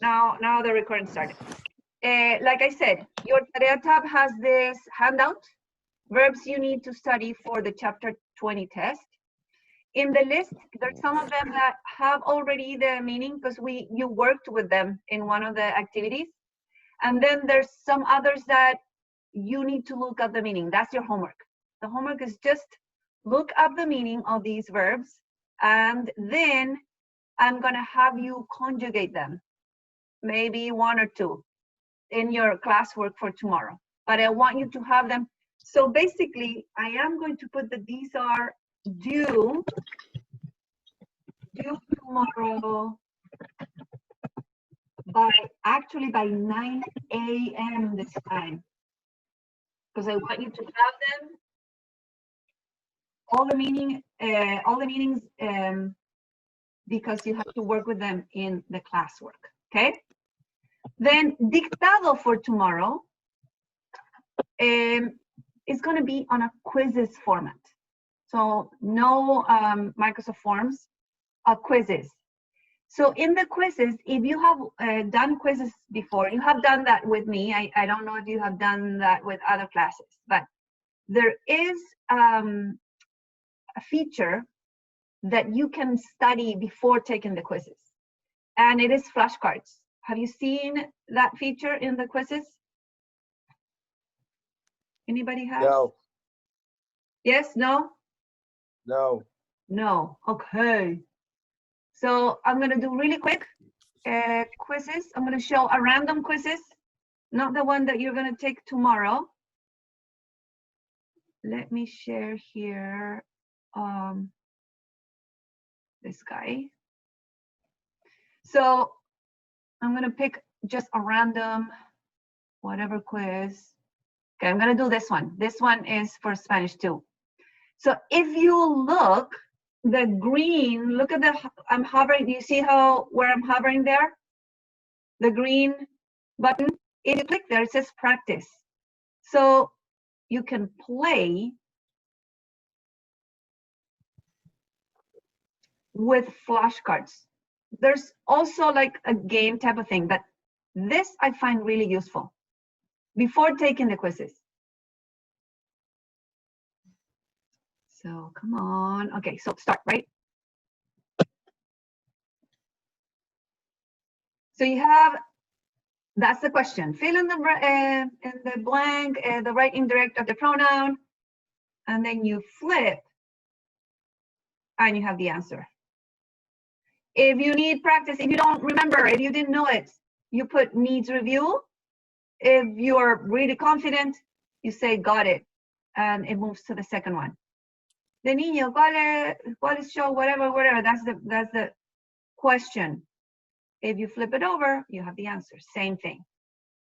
Now the recording started. Like I said, your Tarea tab has this handout, verbs you need to study for the chapter 20 test. In the list, there's some of them that have already the meaning because you worked with them in one of the activities. And then there's some others that you need to look up the meaning. That's your homework. The homework is just look up the meaning of these verbs, and then I'm gonna have you conjugate them, maybe one or two in your classwork for tomorrow. But I want you to have them. So basically, I am going to put that these are due tomorrow by 9 a.m. this time, because I want you to have them, all the meanings, because you have to work with them in the classwork, okay? Then dictado for tomorrow is going to be on a quizzes format. So no Microsoft Forms, quizzes. So in the quizzes, if you have done quizzes before, you have done that with me. I don't know if you have done that with other classes, but there is a feature that you can study before taking the quizzes, and it is flashcards. Have you seen that feature in the quizzes? Anybody have? No. Yes, no? No. No, okay. So I'm gonna do really quick quizzes. I'm gonna show a random quizzes, not the one that you're gonna take tomorrow. Let me share here this guy. So I'm gonna pick just a random, whatever quiz. Okay, I'm gonna do this one. This one is for Spanish too. So if you look, the green, look at the, I'm hovering, do you see where I'm hovering there? The green button, if you click there, it says practice. So you can play with flashcards. There's also like a game type of thing, but this I find really useful before taking the quizzes. So come on. Okay, so start, right? So you have, that's the question. Fill in the blank, the right indirect of the pronoun, and then you flip, and you have the answer. If you need practice, if you don't remember, if you didn't know it, you put needs review. If you're really confident, you say got it, and it moves to the second one. The niño, ¿cuál es show? Whatever, that's the question. If you flip it over, you have the answer. Same thing.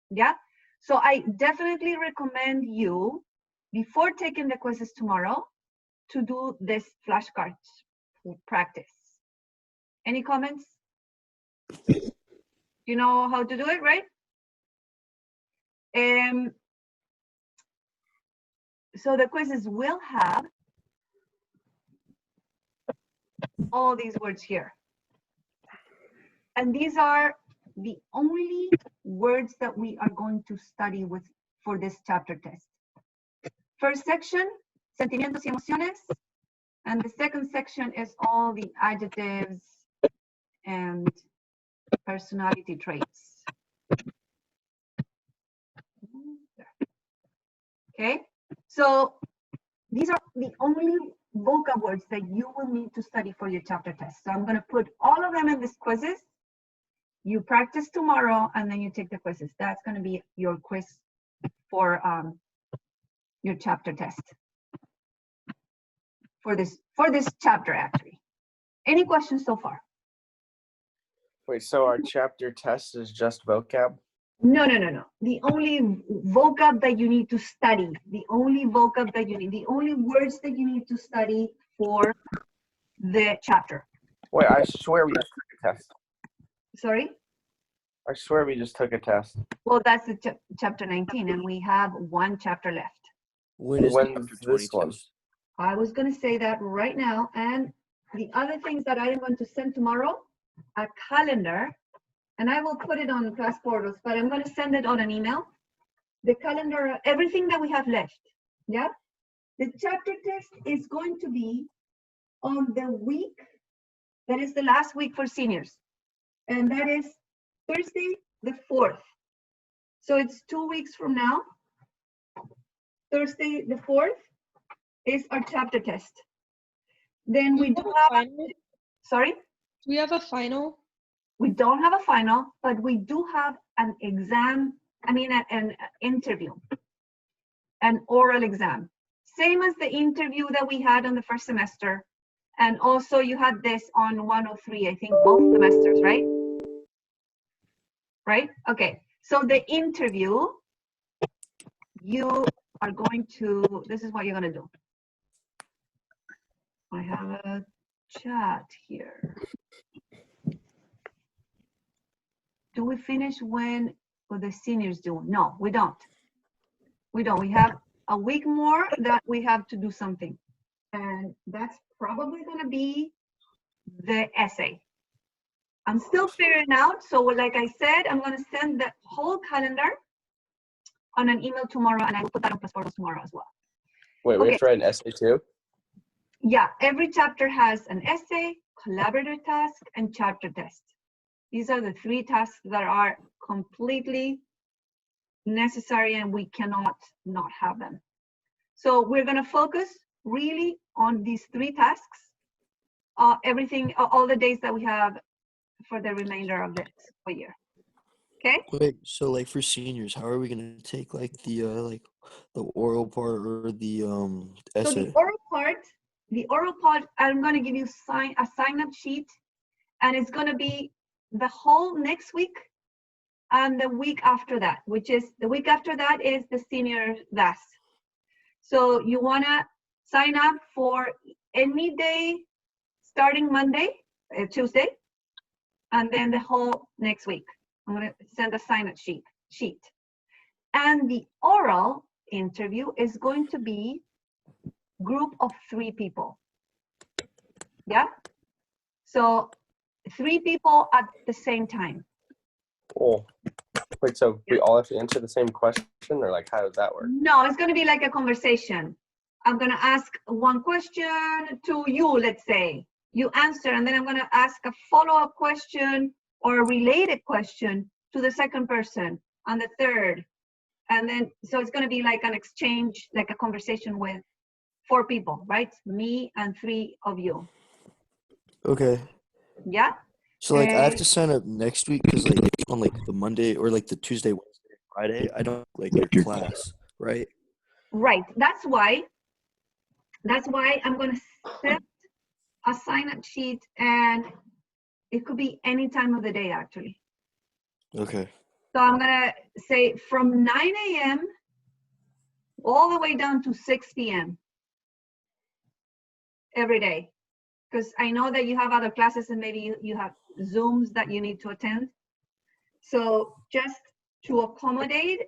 Yeah? So I definitely recommend you, before taking the quizzes tomorrow, to do this flashcards practice. Any comments? You know how to do it, right? So the quizzes will have all these words here. And these are the only words that we are going to study with for this chapter test. First section, sentimientos y emociones. And the second section is all the adjectives and personality traits. Okay, so these are the only vocab words that you will need to study for your chapter test. So I'm going to put all of them in these quizzes. You practice tomorrow, and then you take the quizzes. That's going to be your quiz for your chapter test for this chapter, actually. Any questions so far? Wait, so our chapter test is just vocab? No. The only vocab that you need to study, the only vocab that you need, the only words that you need to study for the chapter. Wait, I swear we just took a test. Sorry? I swear we just took a test. Well, that's the chapter 19, and we have one chapter left. When is this one? I was going to say that right now. And the other things that I am going to send tomorrow, a calendar and I will put it on class portals, but I'm going to send it on an email. The calendar, everything that we have left. Yeah. The chapter test is going to be on the week that is the last week for seniors. And that is Thursday, the 4th. So it's 2 weeks from now. Thursday, the 4th is our chapter test. Then we do have, final? sorry? Do we have a final? We don't have a final, but we do have an exam, an interview, an oral exam. Same as the interview that we had on the first semester. And also you had this on 103, I think both semesters, right? Right? Okay. So the interview, you are going to, this is what you're going to do. I have a chat here. Do we finish when the seniors do? No, we don't. We don't. We have a week more that we have to do something. And that's probably going to be the essay. I'm still figuring out. So like I said, I'm going to send the whole calendar on an email tomorrow, and I will put that on Class Portals tomorrow as well. Wait, we Okay. have to write an essay too? Yeah, every chapter has an essay, collaborative task, and chapter test. These are the 3 tasks that are completely necessary, and we cannot not have them. So we're going to focus really on these 3 tasks, everything, all the days that we have for the remainder of this year. Okay? Wait, so like for seniors, how are we gonna take like the oral part or the So essay? the oral part, I'm going to give you a sign-up sheet, and it's going to be the whole next week and the week after that, which is the week after that is the senior class. So you want to sign up for any day starting Monday, Tuesday, and then the whole next week. I'm going to send a sign-up sheet. And the oral interview is going to be group of 3 people. Yeah? So 3 people at the same time. Oh, wait, so we all have to answer the same question, or like how does that work? No, it's going to be like a conversation. I'm going to ask one question to you, let's say. You answer, and then I'm going to ask a follow-up question or a related question to the second person and the third. And then, so it's going to be like an exchange, like a conversation with 4 people, right? Me and 3 of you. Okay. Yeah? So like I have to sign up next week because like on like the Monday or like the Tuesday, Wednesday, Friday, I don't like class, right? Right. That's why I'm going to set a sign-up sheet, and it could be any time of the day, actually. Okay. So I'm going to say from 9 a.m. all the way down to 6 p.m. every day. Because I know that you have other classes and maybe you have Zooms that you need to attend. So just to accommodate,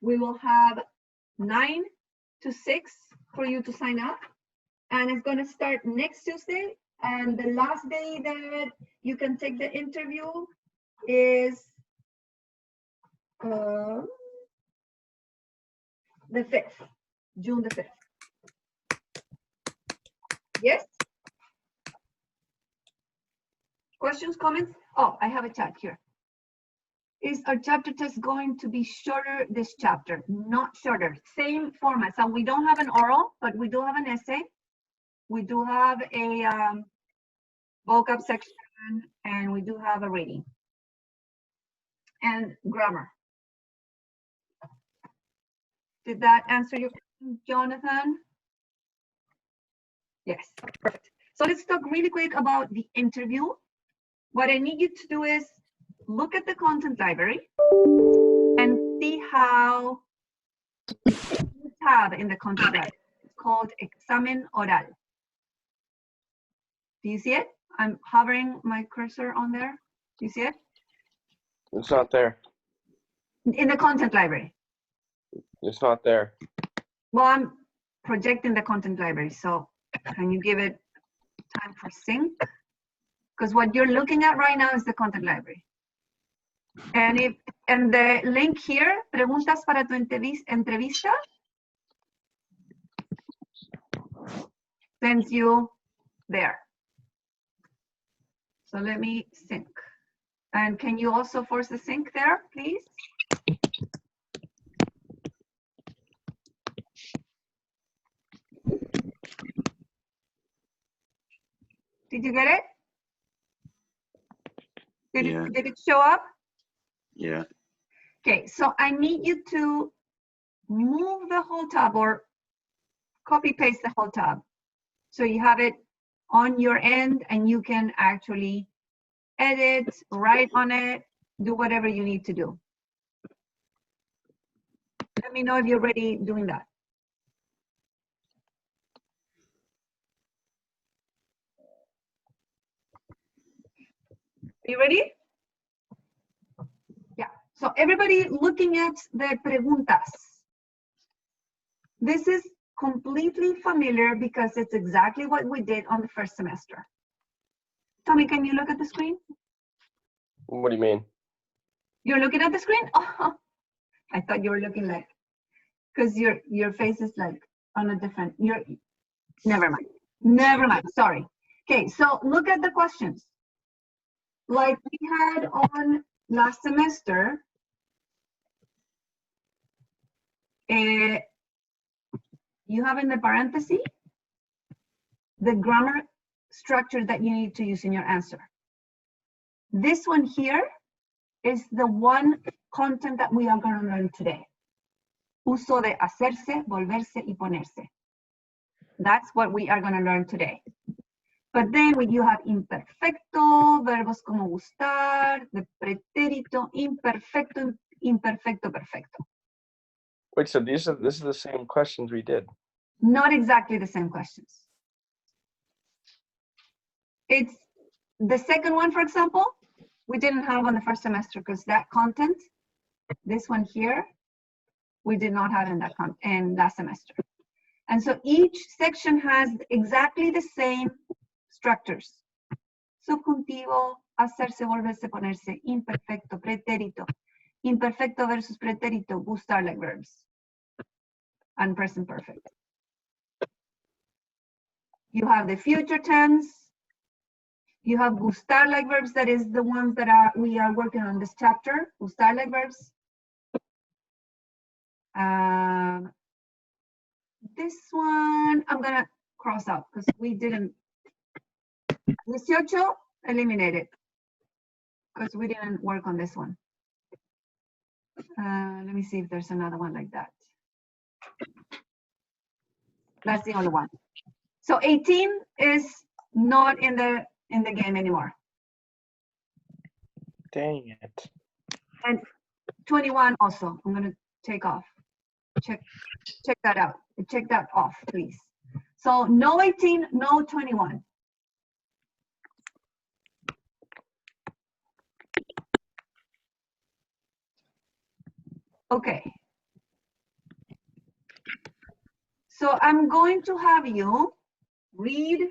we will have 9 to 6 for you to sign up. And it's going to start next Tuesday. And the last day that you can take the interview is the 5th, June the 5th. Yes? Questions, comments? Oh, I have a chat here. Is our chapter test going to be shorter this chapter? Not shorter, same format. So we don't have an oral, but we do have an essay. We do have a vocab section, and we do have a reading and grammar. Did that answer your question, Jonathan? Yes, perfect. So let's talk really quick about the interview. What I need you to do is look at the content library and see how you tab in the content library. It's called Examen Oral. Do you see it? I'm hovering my cursor on there. Do you see it? It's not there. In the content library. It's not there. Well, I'm projecting the content library, so can you give it time for sync? because what you're looking at right now is the content library. And the link here, preguntas para tu entrevista, sends you there. So let me sync. And can you also force the sync there, please? Did you get it? Yeah. Did it show up? Yeah. Okay, so I need you to move the whole tab or copy paste the whole tab. So you have it on your end and you can actually edit, write on it, do whatever you need to do. Let me know if you're ready doing that. You ready? Yeah, so everybody looking at the preguntas. This is completely familiar because it's exactly what we did on the first semester. Tommy, can you look at the screen? What do you mean? You're looking at the screen? Oh, I thought you were looking like, because your face is like on a different, never mind. Never mind, sorry. Okay, so look at the questions. Like we had on last semester, you have in the parenthesis the grammar structure that you need to use in your answer. This one here is the one content that we are going to learn today. Uso de hacerse, volverse y ponerse. That's what we are going to learn today. But then when you have imperfecto, verbos como gustar, the pretérito, imperfecto, imperfecto, perfecto. Wait, so this is the same questions we did. Not exactly the same questions. It's the second one, for example, we didn't have on the first semester because that content, this one here, we did not have in last semester. And so each section has exactly the same structures. Subjuntivo, hacerse, volverse, ponerse, imperfecto, pretérito, imperfecto versus pretérito, gustar like verbs, and present perfect. You have the future tense. You have gustar like verbs, that is the ones that we are working on this chapter, gustar like verbs. This one, I'm gonna cross out because we didn't, 18, eliminated because we didn't work on this one. Let me see if there's another one like that. That's the only one. So 18 is not in the game anymore. Dang it. And 21 also, I'm gonna take off. Check that out. Check that off, please. So no 18, no 21. Okay. So I'm going to have you read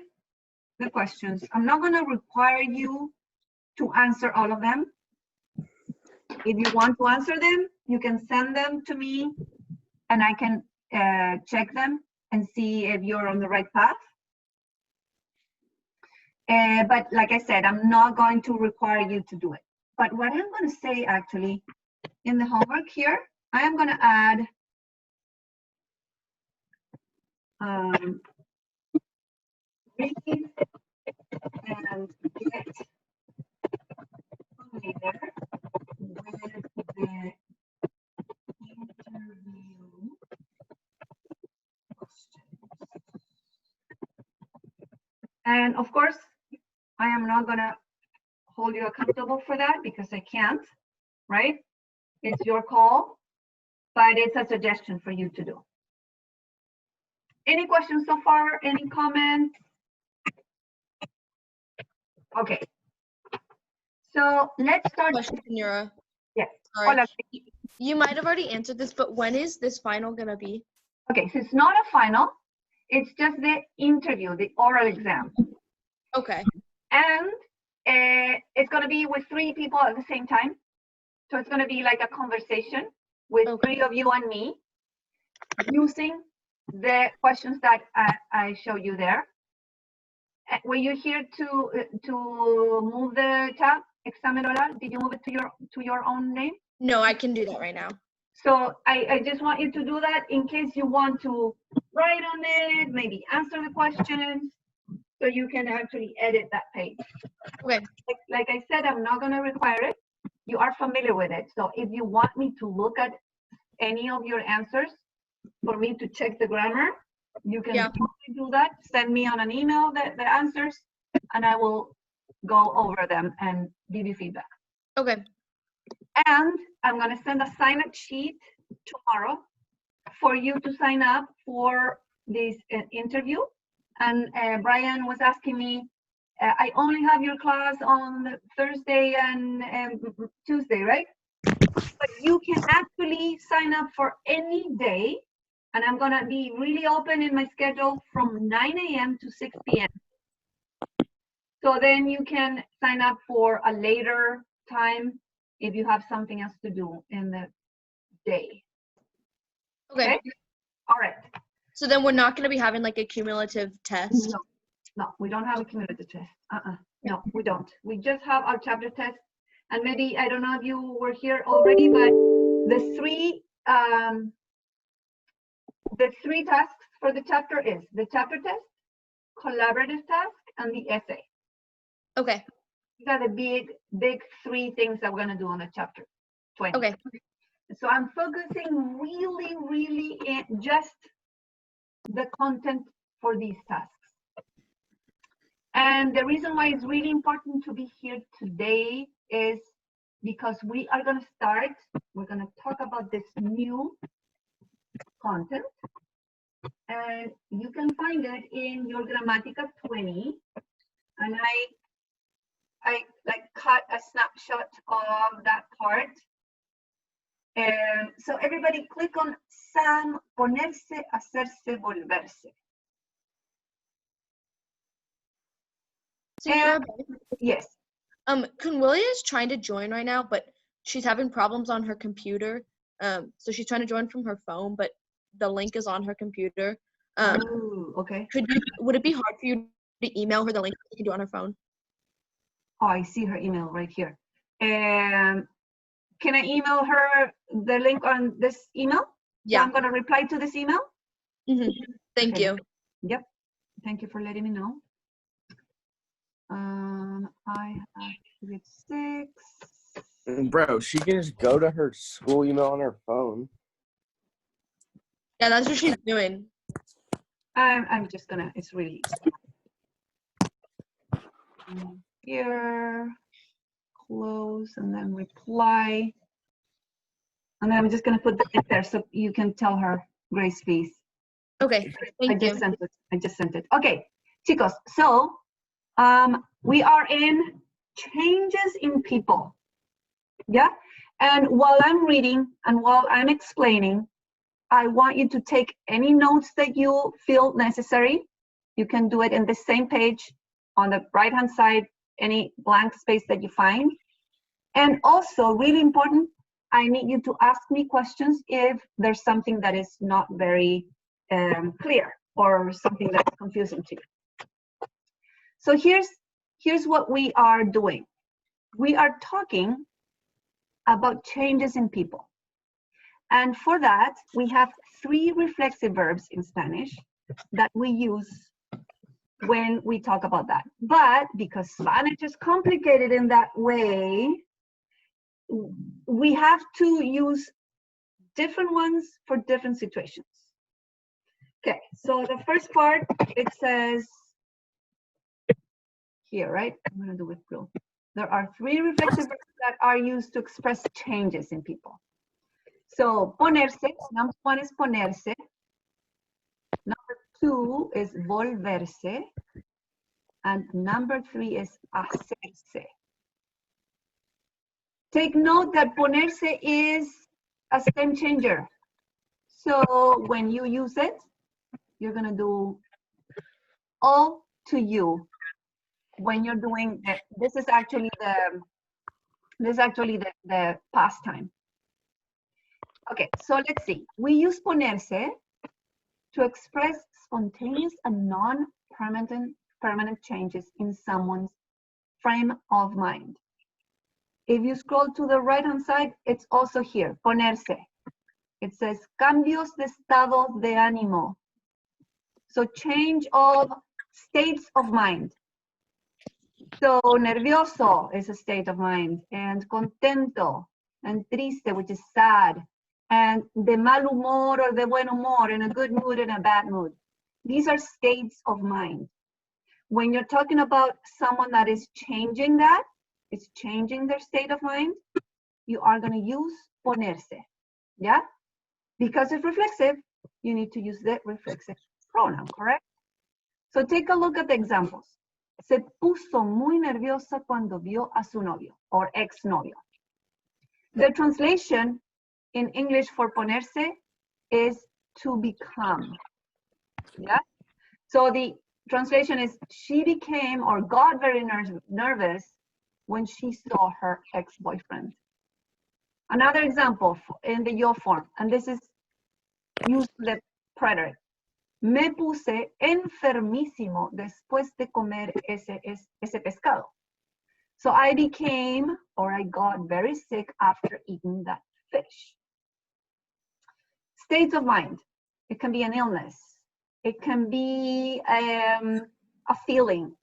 the questions. I'm not going to require you to answer all of them. If you want to answer them, you can send them to me and I can check them and see if you're on the right path. But like I said, I'm not going to require you to do it. But what I'm going to say actually in the homework here, I am going to add read and get familiar with the interview questions. And of course, I am not gonna hold you accountable for that because I can't, right? It's your call, but it's a suggestion for you to do. Any questions so far? Any comments? Okay. So let's start. Question, Senora. Yes. Sorry. Hola. You might have already answered this, but when is this final gonna be? Okay, so it's not a final. It's just the interview, the oral exam. Okay. And going to be with 3 people at the same time. So it's going to be like a conversation with Okay. 3 of you and me using the questions that I show you there. Were you here to move the tab, examen oral? Did you move it to your own name? No, I can do that right now. So I just want you to do that in case you want to write on it, maybe answer the questions, so you can actually edit that page. Okay. Like I said, I'm not going to require it. You are familiar with it. So if you want me to look at any of your answers for me to check the grammar, you can totally do that. Send me on an email the answers, and I will go over them and give you feedback. Okay. And I'm going to send a sign-up sheet tomorrow for you to sign up for this interview. And Brian was asking me, I only have your class on Thursday and Tuesday, right? But you can actually sign up for any day. And I'm going to be really open in my schedule from 9 a.m. to 6 p.m. So then you can sign up for a later time if you have something else to do in the day. Okay. All right. So then we're not going to be having like a cumulative test. No, we don't have a cumulative test. No, we don't. We just have our chapter test. And maybe, I don't know if you were here already, but the three tasks for the chapter is the chapter test, collaborative task, and the essay. Okay. These are the big 3 things that we're going to do on the chapter 20. Okay. So I'm focusing really in just the content for these tasks. And the reason why it's really important to be here today is because we are going to start, we're going to talk about this new content. And you can find it in your Gramatica 20. And I like cut a snapshot of that part. So everybody click on Sam, ponerse, hacerse, volverse. Senora, Yes. Conwilia is trying to join right now, but she's having problems on her computer. So she's trying to join from her phone, but the link is on her computer. Oh, okay. Would it be hard for you to email her the link she can do on her phone? Oh, I see her email right here. Can I email her the link on this email? Yeah. So I'm going to reply to this email. Thank Okay. you. Yep. Thank you for letting me know. I have grade 6. Bro, she can just go to her school email on her phone. Yeah, that's what she's doing. I'm just gonna, it's really easy. Here, close, and then reply. And then I'm just gonna put the link there so you can tell her, Grace, please. Okay, thank you. I just sent it. Okay, chicos, so we are in changes in people. Yeah, and while I'm reading and while I'm explaining, I want you to take any notes that you feel necessary. You can do it in the same page on the right-hand side, any blank space that you find. And also, really important, I need you to ask me questions if there's something that is not very clear or something that's confusing to you. So here's what we are doing. We are talking about changes in people. And for that, we have 3 reflexive verbs in Spanish that we use when we talk about that. But because Spanish is complicated in that way, we have to use different ones for different situations. Okay, so the first part, it says here, right? I'm gonna do with blue. There are 3 reflexive verbs that are used to express changes in people. So, ponerse, number 1 is ponerse. Number 2 is volverse. And number 3 is hacerse. Take note that ponerse is a stem changer. So when you use it, you're gonna do all to you. when you're doing this is actually the past time. Okay, so let's see. We use ponerse to express spontaneous and non-permanent changes in someone's frame of mind. If you scroll to the right-hand side, it's also here, ponerse. It says cambios de estado de ánimo. So change of states of mind. So nervioso is a state of mind, and contento, and triste, which is sad, and de mal humor or de buen humor, in a good mood and a bad mood. These are states of mind. When you're talking about someone that is changing that, it's changing their state of mind, you are going to use ponerse, yeah? Because it's reflexive, you need to use the reflexive pronoun, correct? So take a look at the examples. Se puso muy nerviosa cuando vio a su novio or ex-novio. The translation in English for ponerse is to become, yeah? So the translation is she became or got very nervous when she saw her ex-boyfriend. Another example in the yo form, and this is use the preterite. Me puse enfermísimo después de comer ese pescado. So I became, or I got very sick after eating that fish. States of mind. It can be an illness. It can be a feeling.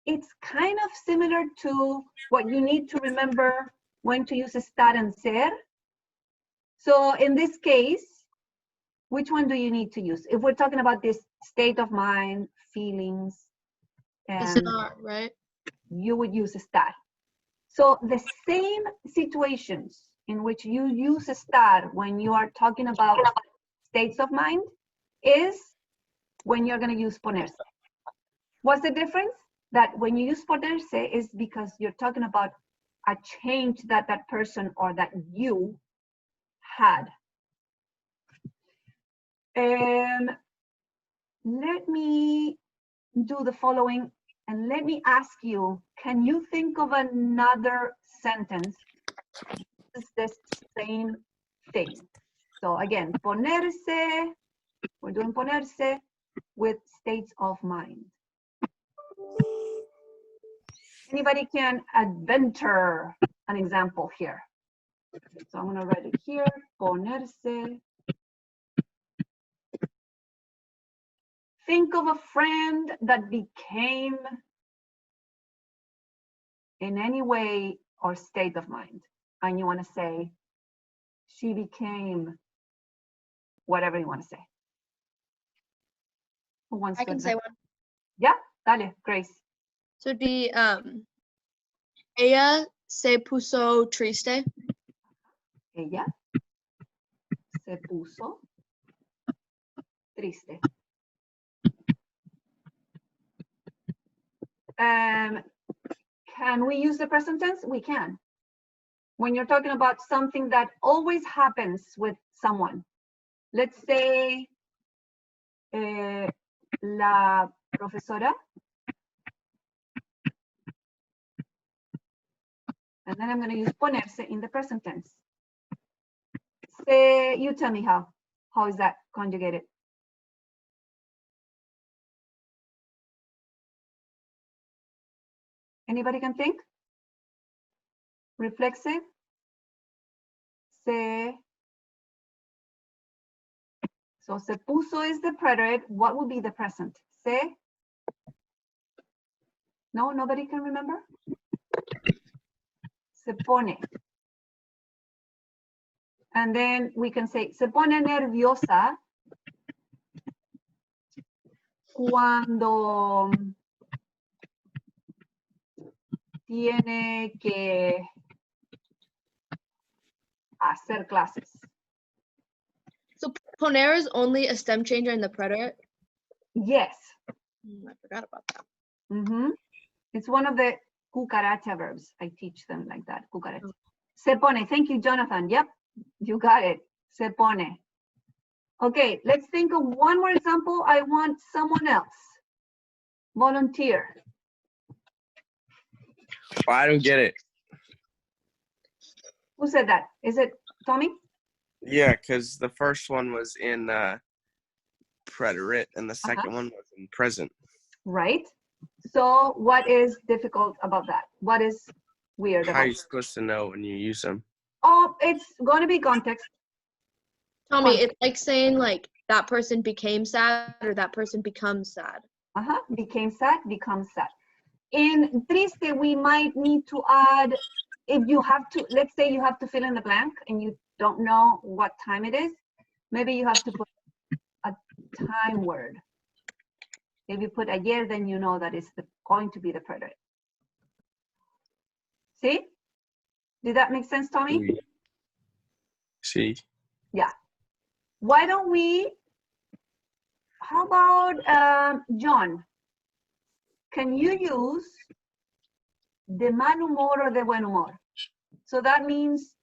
It's kind of similar to what you need to remember when to use estar and ser. So in this case, which one do you need to use? If we're talking about this state of mind, feelings, It's and not, right? you would use estar. So the same situations in which you use estar when you are talking about states of mind is when you're going to use ponerse. What's the difference? That when you use ponerse is because you're talking about a change that that person or that you had. Let me do the following and let me ask you, can you think of another sentence? It's the same thing. So again, ponerse, we're doing ponerse with states of mind. Anybody can adventure an example here. So I'm gonna write it here, ponerse. Think of a friend that became in any way or state of mind. And you wanna say, she became whatever you wanna say. Who wants I to can say adventure? one. Yeah, dale, Grace. So it'd be ella se puso triste. Ella se puso triste. Can we use the present tense? We can. When you're talking about something that always happens with someone. Let's say la profesora. And then I'm going to use ponerse in the present tense. Say, you tell me how. How is that conjugated? Anybody can think? Reflexive. Se. So se puso is the preterite. What will be the present? Se. No, nobody can remember? Se pone. And then we can say, se pone nerviosa cuando tiene que hacer clases. So poner is only a stem changer in the preterite. Yes. I forgot about that. It's one of the cucaracha verbs. I teach them like that, cucaracha. Se pone. Thank you, Jonathan. Yep, you got it. Se pone. Okay, let's think of one more example. I want someone else. Volunteer. Well, I don't get it. Who said that? Is it Tommy? Yeah, because the first one was in preterite and the second one was in present. Right. So what is difficult about that? What is weird How are about you supposed to know when you use them? Oh, it's going to be context. Tommy, it's like saying like that person became sad or that person becomes sad. Became sad, becomes sad. In triste, we might need to add, if you have to, let's say you have to fill in the blank and you don't know what time it is, maybe you have to put a time word. If you put ayer, then you know that it's going to be the preterite. See? Did that make sense, Tommy? See? Yeah. Why don't we, how about John? Can you use de mal humor or de buen humor? So that means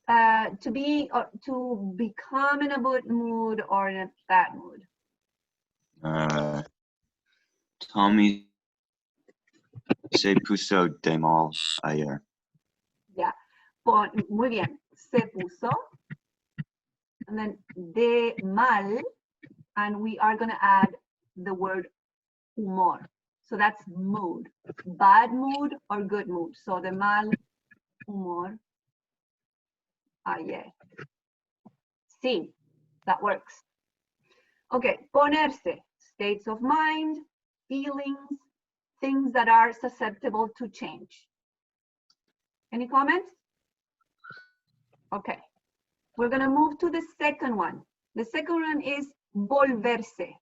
to be or to become in a good mood or in a bad mood. Tommy se puso de mal ayer. Yeah. Muy bien. Se puso. And then de mal. And we are going to add the word humor. So that's mood. Bad mood or good mood. So de mal humor ayer. Sí, that works. Okay, ponerse. States of mind, feelings, things that are susceptible to change. Any comments? Okay. We're going to move to the second one. The second one is volverse.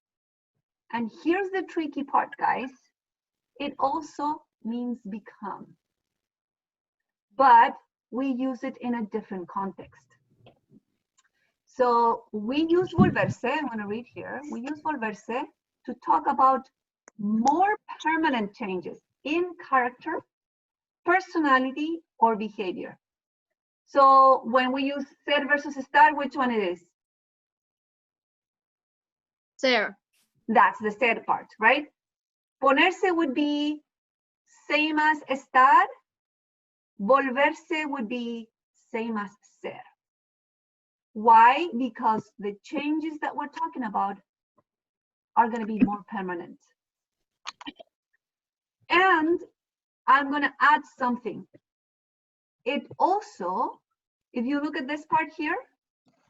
And here's the tricky part, guys. It also means become. But we use it in a different context. So we use volverse, I'm going to read here. We use volverse to talk about more permanent changes in character, personality, or behavior. So when we use ser versus estar, which one it is? Ser. That's the ser part, right? Ponerse would be same as estar. Volverse would be same as ser. Why? Because the changes that we're talking about are going to be more permanent. And I'm going to add something. It also, if you look at this part here,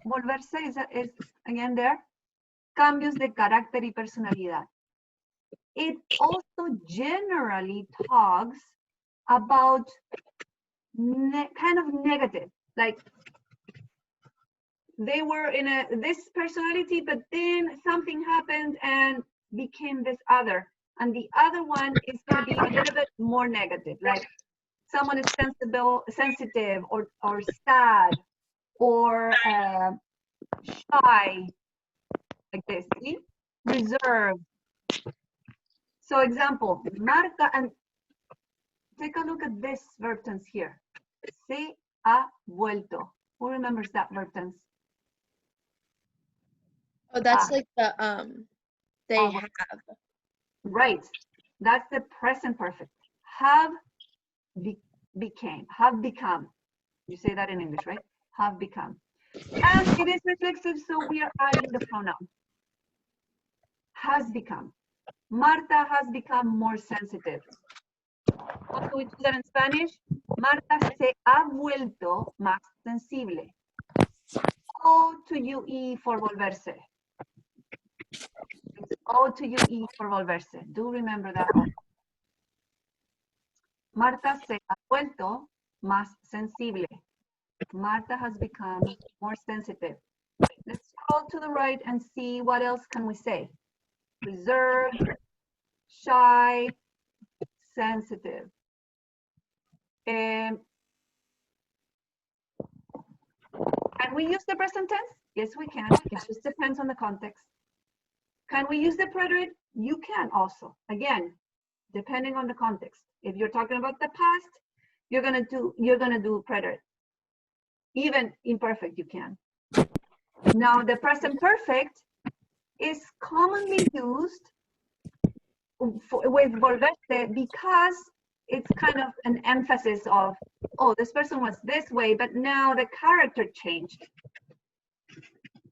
volverse is again there, cambios de carácter y personalidad. It also generally talks about kind of negative, like they were in this personality, but then something happened and became this other. And the other one is going to be a little bit more negative, like someone is sensitive or sad or shy, like this, see? Reserved. So example, Marta, and take a look at this verb tense here. Se ha vuelto. Who remembers that verb tense? Oh, that's like the they Oh. have. Right. That's the present perfect. Have became. Have become. You say that in English, right? Have become. And it is reflexive, so we are adding the pronoun. Has become. Marta has become more sensitive. How do we do that in Spanish? Marta se ha vuelto más sensible. O to UE for volverse. It's O to UE for volverse. Do remember that. Marta se ha vuelto más sensible. Marta has become more sensitive. Let's scroll to the right and see what else can we say. Reserved, shy, sensitive. Can we use the present tense? Yes, we can. It just depends on the context. Can we use the preterite? You can also. Again, depending on the context. If you're talking about the past, you're gonna do preterite. Even imperfect, you can. Now, the present perfect is commonly used with volverse, because it's kind of an emphasis of, oh, this person was this way, but now the character changed.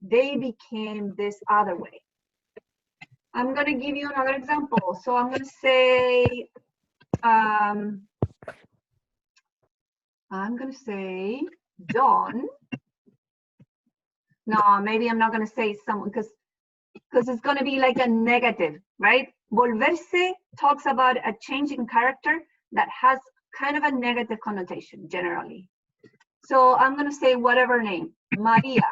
They became this other way. I'm going to give you another example. So I'm going to say, Don. No, maybe I'm not going to say someone because it's going to be like a negative, right? Volverse talks about a change in character that has kind of a negative connotation generally. So I'm going to say whatever name, Maria.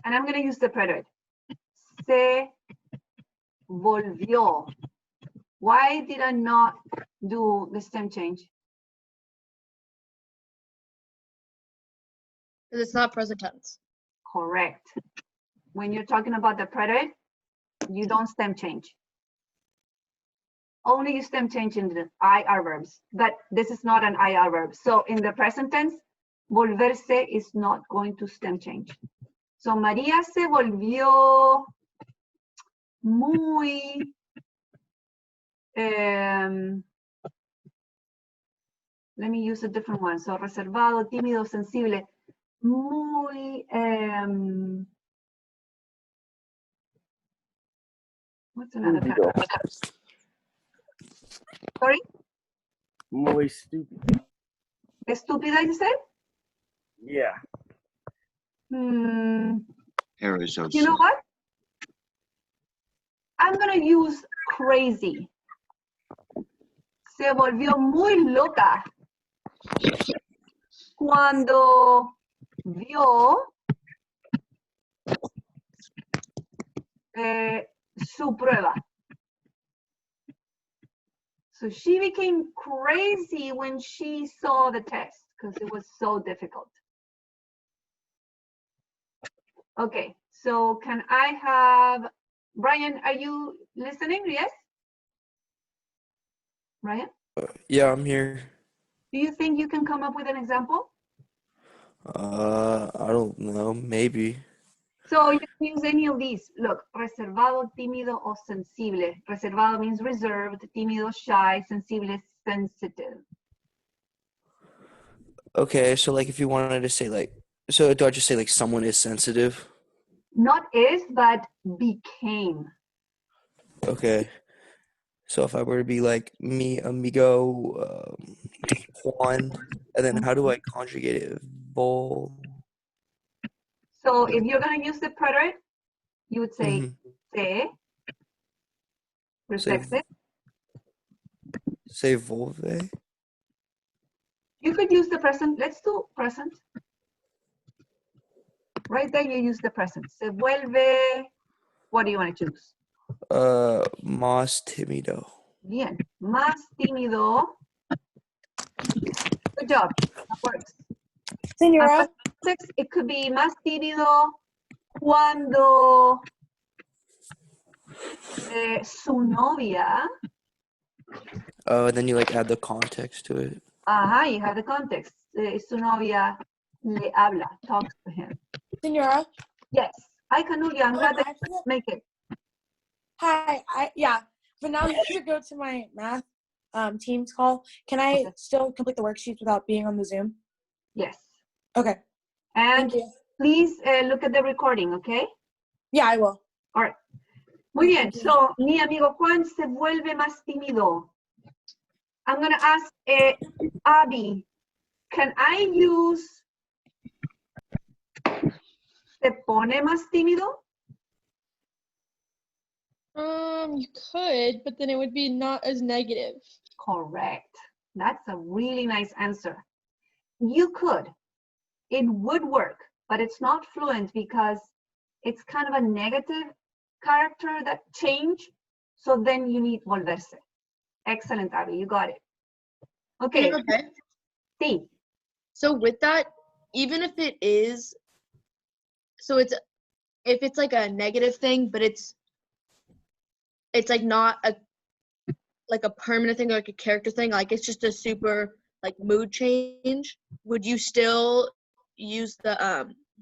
And I'm going to use the preterite. Se volvió. Why did I not do the stem change? Because it's not present tense. Correct. When you're talking about the preterite, you don't stem change. Only you stem change in the IR verbs, but this is not an IR verb. So in the present tense, volverse is not going to stem change. So María se volvió muy let me use a different one. So reservado, tímido, sensible, muy what's another Estúpido. paragraph? Sorry? Muy stupid. Estúpida, you said? Yeah. Perezoso. You know what? I'm gonna use crazy. Se volvió muy loca cuando vio su prueba. So she became crazy when she saw the test because it was so difficult. Okay, so can I have, Brian, are you listening? Yes? Brian, Yeah, I'm here. do you think you can come up with an example? I don't know. Maybe. So you can use any of these. Look, reservado, tímido, o sensible. Reservado means reserved, tímido, shy, sensible, sensitive. Okay, so like if you wanted to say like, so do I just say like someone is sensitive? Not is, but became. Okay. So if I were to be like mi amigo Juan, and then how do I conjugate it? Vol. So if you're going to use the preterite, you would say Mhm. se, reflexive. Say volve. You could use the present. Let's do present. Right there, you use the present. Se vuelve. What do you want to choose? Más tímido. Bien. Más tímido. Good job. That works. Senora, Context, it could be más tímido cuando su novia. Oh, and then you like add the context to it. You have the context. Su novia le habla, talks to him. Senora. Yes. Hi, Canulia. I'm glad that I you forgot- make it. Hi. Yeah. But now you should go to my math Teams call. Can I Okay. still complete the worksheets without being on the Zoom? Yes. Okay. And Thank you. please look at the recording, okay? Yeah, I will. All right. Muy bien. Thank you. So, mi amigo Juan se vuelve más tímido. I'm going to ask Abby, can I use se pone más tímido? You could, but then it would be not as negative. Correct. That's a really nice answer. You could. It would work, but it's not fluent because it's kind of a negative character that change. So then you need volverse. Excellent, Abby. You got it. Okay. Okay. Sí. So with that, even if it is, so it's, if it's like a negative thing, but it's like not a, like a permanent thing, like a character thing, like it's just a super like mood change, would you still use the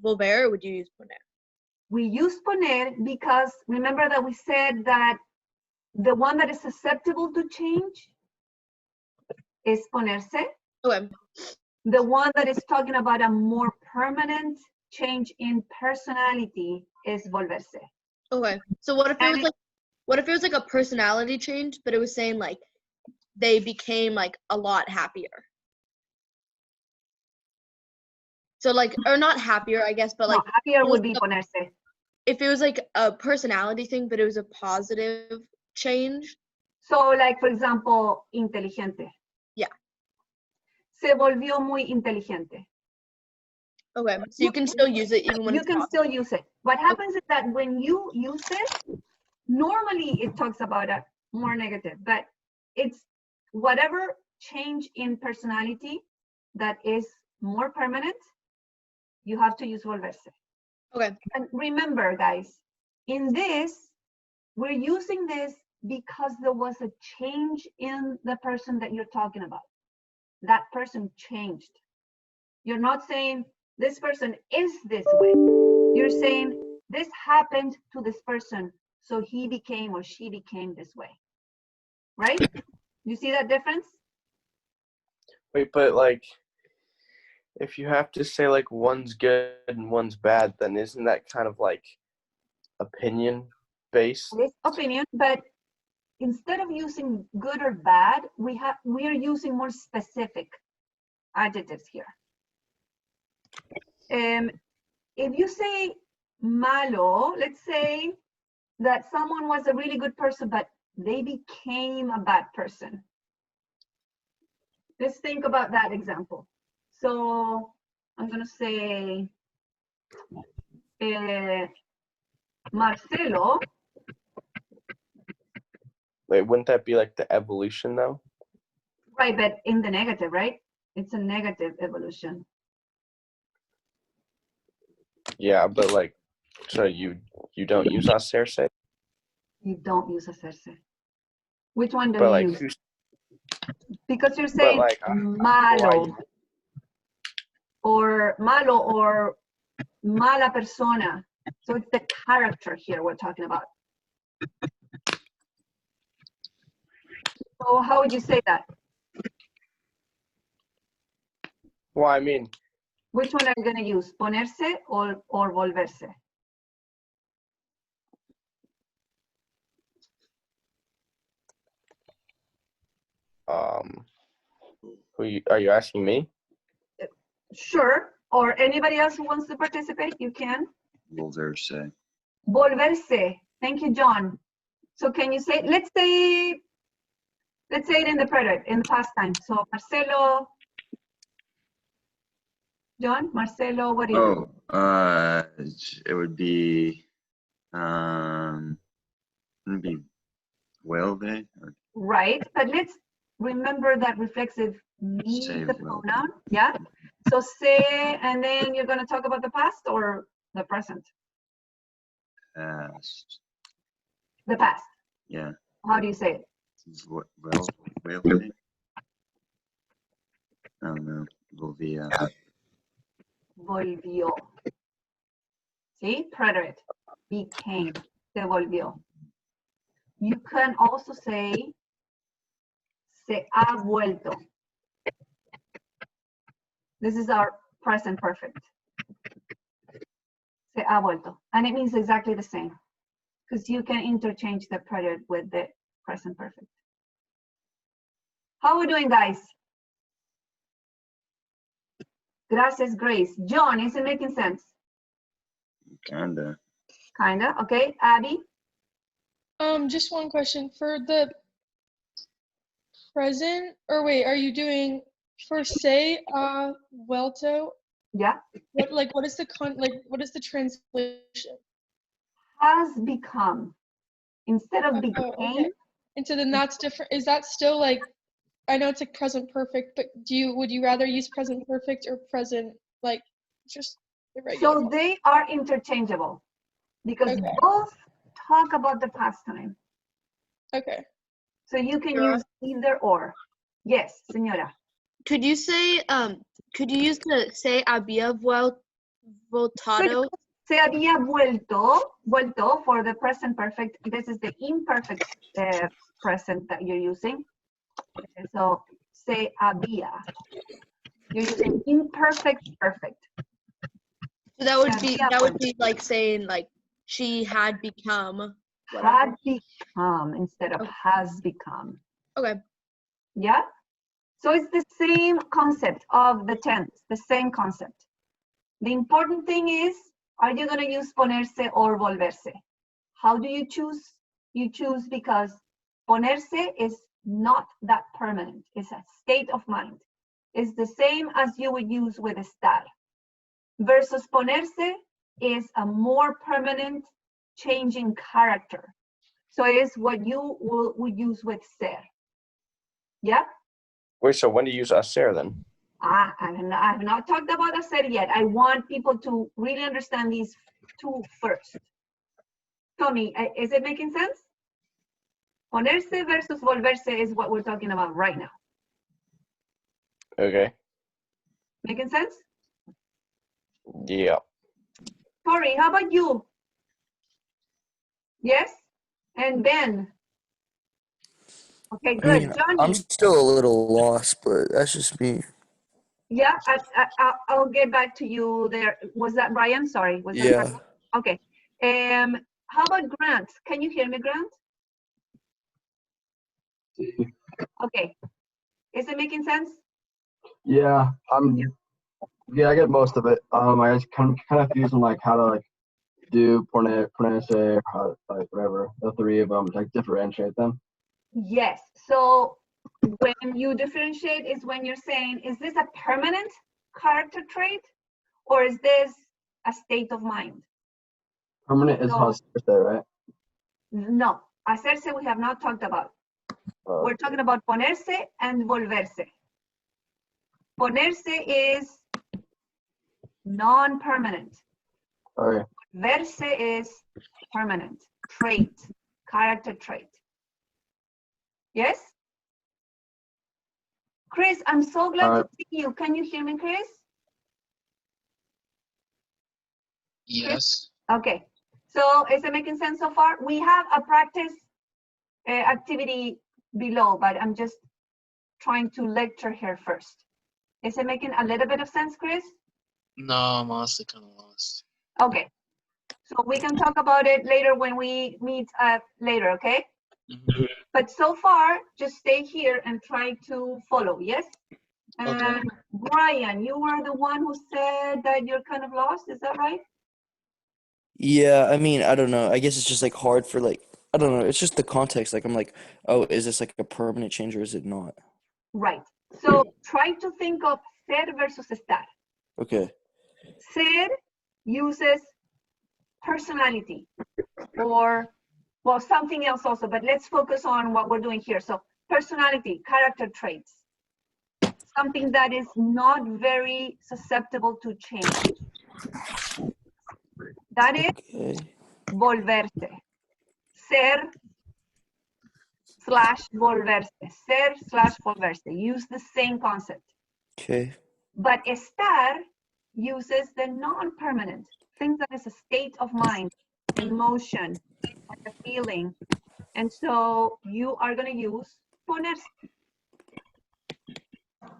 volver or would you use poner? We use poner because remember that we said that the one that is susceptible to change is ponerse. Okay. The one that is talking about a more permanent change in personality is volverse. Okay. So what if it And was it- like, what if it was like a personality change, but it was saying like they became like a lot happier? So like, or not happier, I guess, but No, like happier it would was be a- ponerse. if it was like a personality thing, but it was a positive change. So like, for example, inteligente. Yeah. Se volvió muy inteligente. Okay. So you can still use it even when You it's can positive. still use it. What happens is that when you use it, normally it talks about a more negative, but it's whatever change in personality that is more permanent, you have to use volverse. Okay. And remember, guys, in this, we're using this because there was a change in the person that you're talking about. That person changed. You're not saying this person is this way. You're saying this happened to this person, so he became or she became this way. Right? You see that difference? Wait, but like, if you have to say like one's good and one's bad, then isn't that kind of like opinion based? This opinion, but instead of using good or bad, we are using more specific adjectives here. If you say malo, let's say that someone was a really good person, but they became a bad person. Let's think about that example. So I'm gonna say Marcelo. Wait, wouldn't that be like the evolution though? Right, but in the negative, right? It's a negative evolution. Yeah, but like, so you don't use hacerse, You don't use hacerse. Which one do but you like, use? Because you're saying like, malo or mala persona. So it's the character here we're talking about. So how would you say that? well, I mean, Which one are you going to use? Ponerse or volverse? are you asking me? Sure. Or anybody else who wants to participate, you can. Volverse. Volverse. Thank you, John. So can you say, let's say it in the preterite, in the past time. So Marcelo, John, Marcelo, what do you do? Oh, it would be vuelve or Right, but let's remember that reflexive means Say the will. pronoun, yeah? So say, and then you're gonna talk about the past or the present? past. The past. Yeah. How do you say it? Vuelve. I don't know. Volvía. Volvió. See, preterite, became, se volvió. You can also say, se ha vuelto. This is our present perfect. Se ha vuelto. And it means exactly the same because you can interchange the preterite with the present perfect. How are we doing, guys? Gracias, Grace. John, is it making sense? Kinda. Kinda, okay. Abby? Just one question for the present, or wait, are you doing for say vuelto? Yeah. What is the translation? Has become. Instead of Oh, became, okay. And so then that's different. Is that still like, I know it's like present perfect, but would you rather use present perfect or present like just the regular? so they are interchangeable because Okay. both talk about the past time. Okay. So you can Sure. use either or. Yes, señora. Could you say could you use the say había So voltado? Se había vuelto for the present perfect. This is the imperfect present that you're using. So se había. You're using imperfect perfect. So that would Se be había like saying like she had become. had become instead of Okay. has become. Okay. Yeah? So it's the same concept of the tense, the same concept. The important thing is, are you going to use ponerse or volverse? How do you choose? You choose because ponerse is not that permanent. It's a state of mind. It's the same as you would use with estar. Versus ponerse is a more permanent changing character. So it is what you would use with ser. Yeah? Wait, so when do you use hacer then? I have not talked about hacer yet. I want people to really understand these two first. Tommy, is it making sense? Ponerse versus volverse is what we're talking about right now. Okay. Making sense? Yeah. Tori, how about you? Yes? And Ben? Okay, I good. mean, Johnny? I'm still a little lost, but that's just me. Yeah, I'll get back to you there. Was that Brian? Sorry. Was that Yeah. Brian? Okay. How about Grant? Can you hear me, Grant? Okay. Is it making sense? Yeah, yeah, I get most of it. I just kind of confused on like how to like do ponerse, how, like whatever, the three of them, like differentiate them. Yes. So when you differentiate is when you're saying, is this a permanent character trait or is this a state of mind? Permanent is So- hacerse, right? No. Hacerse we have not talked about. We're talking about ponerse and volverse. Ponerse is non-permanent. Okay. Verse is permanent, trait, character trait. Yes? Chris, I'm so glad to see you. Can you hear me, Chris? Yes. Okay. So is it making sense so far? We have a practice activity below, but I'm just trying to lecture here first. Is it making a little bit of sense, Chris? No, I'm honestly kind of lost. Okay. So we can talk about it later when we meet later, okay? Mhm. But so far, just stay here and try to follow, yes? Okay. And Brian, you were the one who said that you're kind of lost, is that right? Yeah, I mean, I don't know. I guess it's just like hard for like, I don't know. It's just the context. Like, I'm like, oh, is this like a permanent change or is it not? Right. So try to think of ser versus estar. Okay. Ser uses personality or, well, something else also, but let's focus on what we're doing here. So personality, character traits, something that is not very susceptible to change. That is Okay. volverse. Ser slash volverse. Ser slash volverse. Use the same concept. Okay. But estar uses the non-permanent, things that is a state of mind, emotion, like a feeling. And so you are going to use ponerse.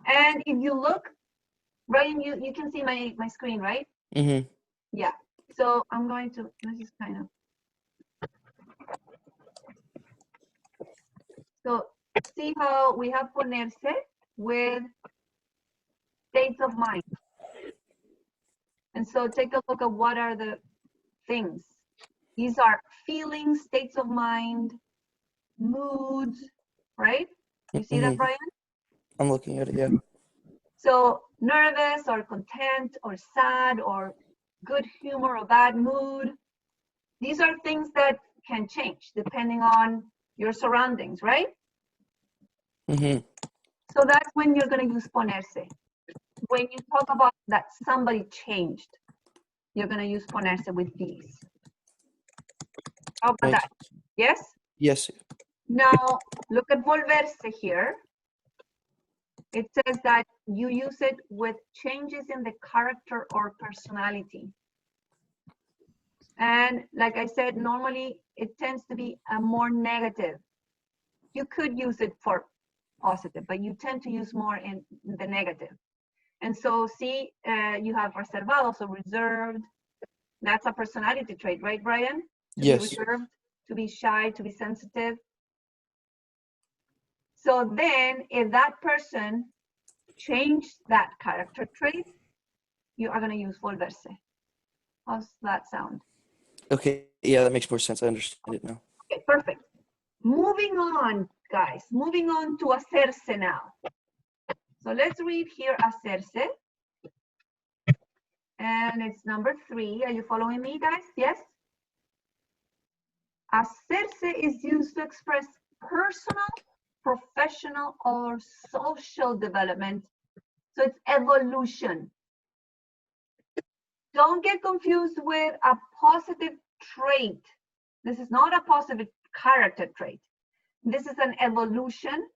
And if you look, Ryan, you can see my screen, right? Mm-hmm. Yeah. So I'm going to, this is kind of. So see how we have ponerse with states of mind. And so take a look at what are the things. These are feelings, states of mind, moods, right? You see that, Mhm. Brian? I'm looking at it, yeah. So nervous or content or sad or good humor or bad mood. These are things that can change depending on your surroundings, right? Mm-hmm. So that's when you're going to use ponerse. When you talk about that somebody changed, you're going to use ponerse with these. How about Right. that? Yes? Yes. Now, look at volverse here. It says that you use it with changes in the character or personality. And like I said, normally it tends to be a more negative. You could use it for positive, but you tend to use more in the negative. And so see, you have reservado, so reserved. That's a personality trait, right, Brian? To Yes. be reserved, to be shy, to be sensitive. So then if that person changed that character trait, you are going to use volverse. How's that sound? Okay. Yeah, that makes more sense. I understand it now. Okay, perfect. Moving on, guys. Moving on to hacerse now. So let's read here hacerse. And it's number 3. Are you following me, guys? Yes? Hacerse is used to express personal, professional, or social development. So it's evolution. Don't get confused with a positive trait. This is not a positive character trait. This is an evolution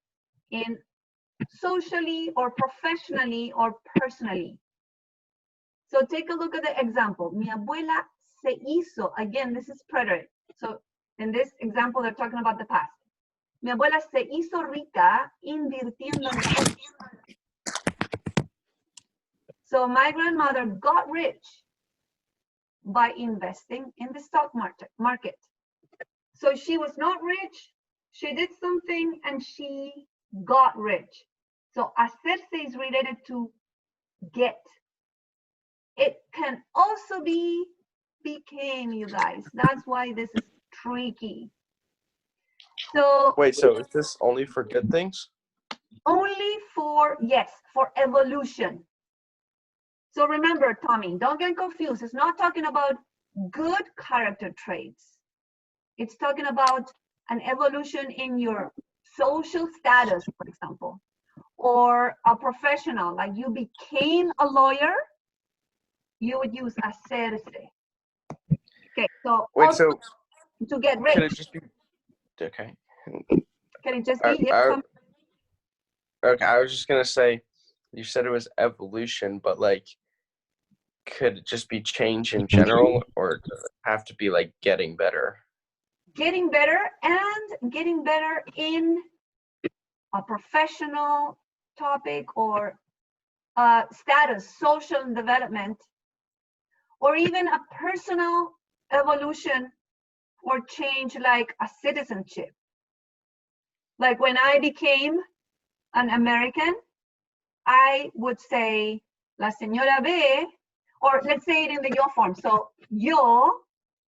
in socially or professionally or personally. So take a look at the example. Mi abuela se hizo. Again, this is preterite. So in this example, they're talking about the past. Mi abuela se hizo rica invirtiendo en la bolsa. So my grandmother got rich by investing in the stock market. So she was not rich, she did something and she got rich. So hacerse is related to get. It can also be became, you guys. That's why this is tricky. So Wait, so is this only for good things? only for, yes, for evolution. So remember, Tommy, don't get confused. It's not talking about good character traits. It's talking about an evolution in your social status, for example, or a professional, like you became a lawyer, you would use hacerse. Okay, so Wait, also so to get could it rich, just be okay? can it just be, yes, Tommy? Okay, I was just gonna say, you said it was evolution, but like, could it just be change in general, or does it have to be like getting better? Getting better and getting better in a professional topic or status, social development, or even a personal evolution or change like a citizenship. Like when I became an American, I would say la señora B, or let's say it in the yo form. So yo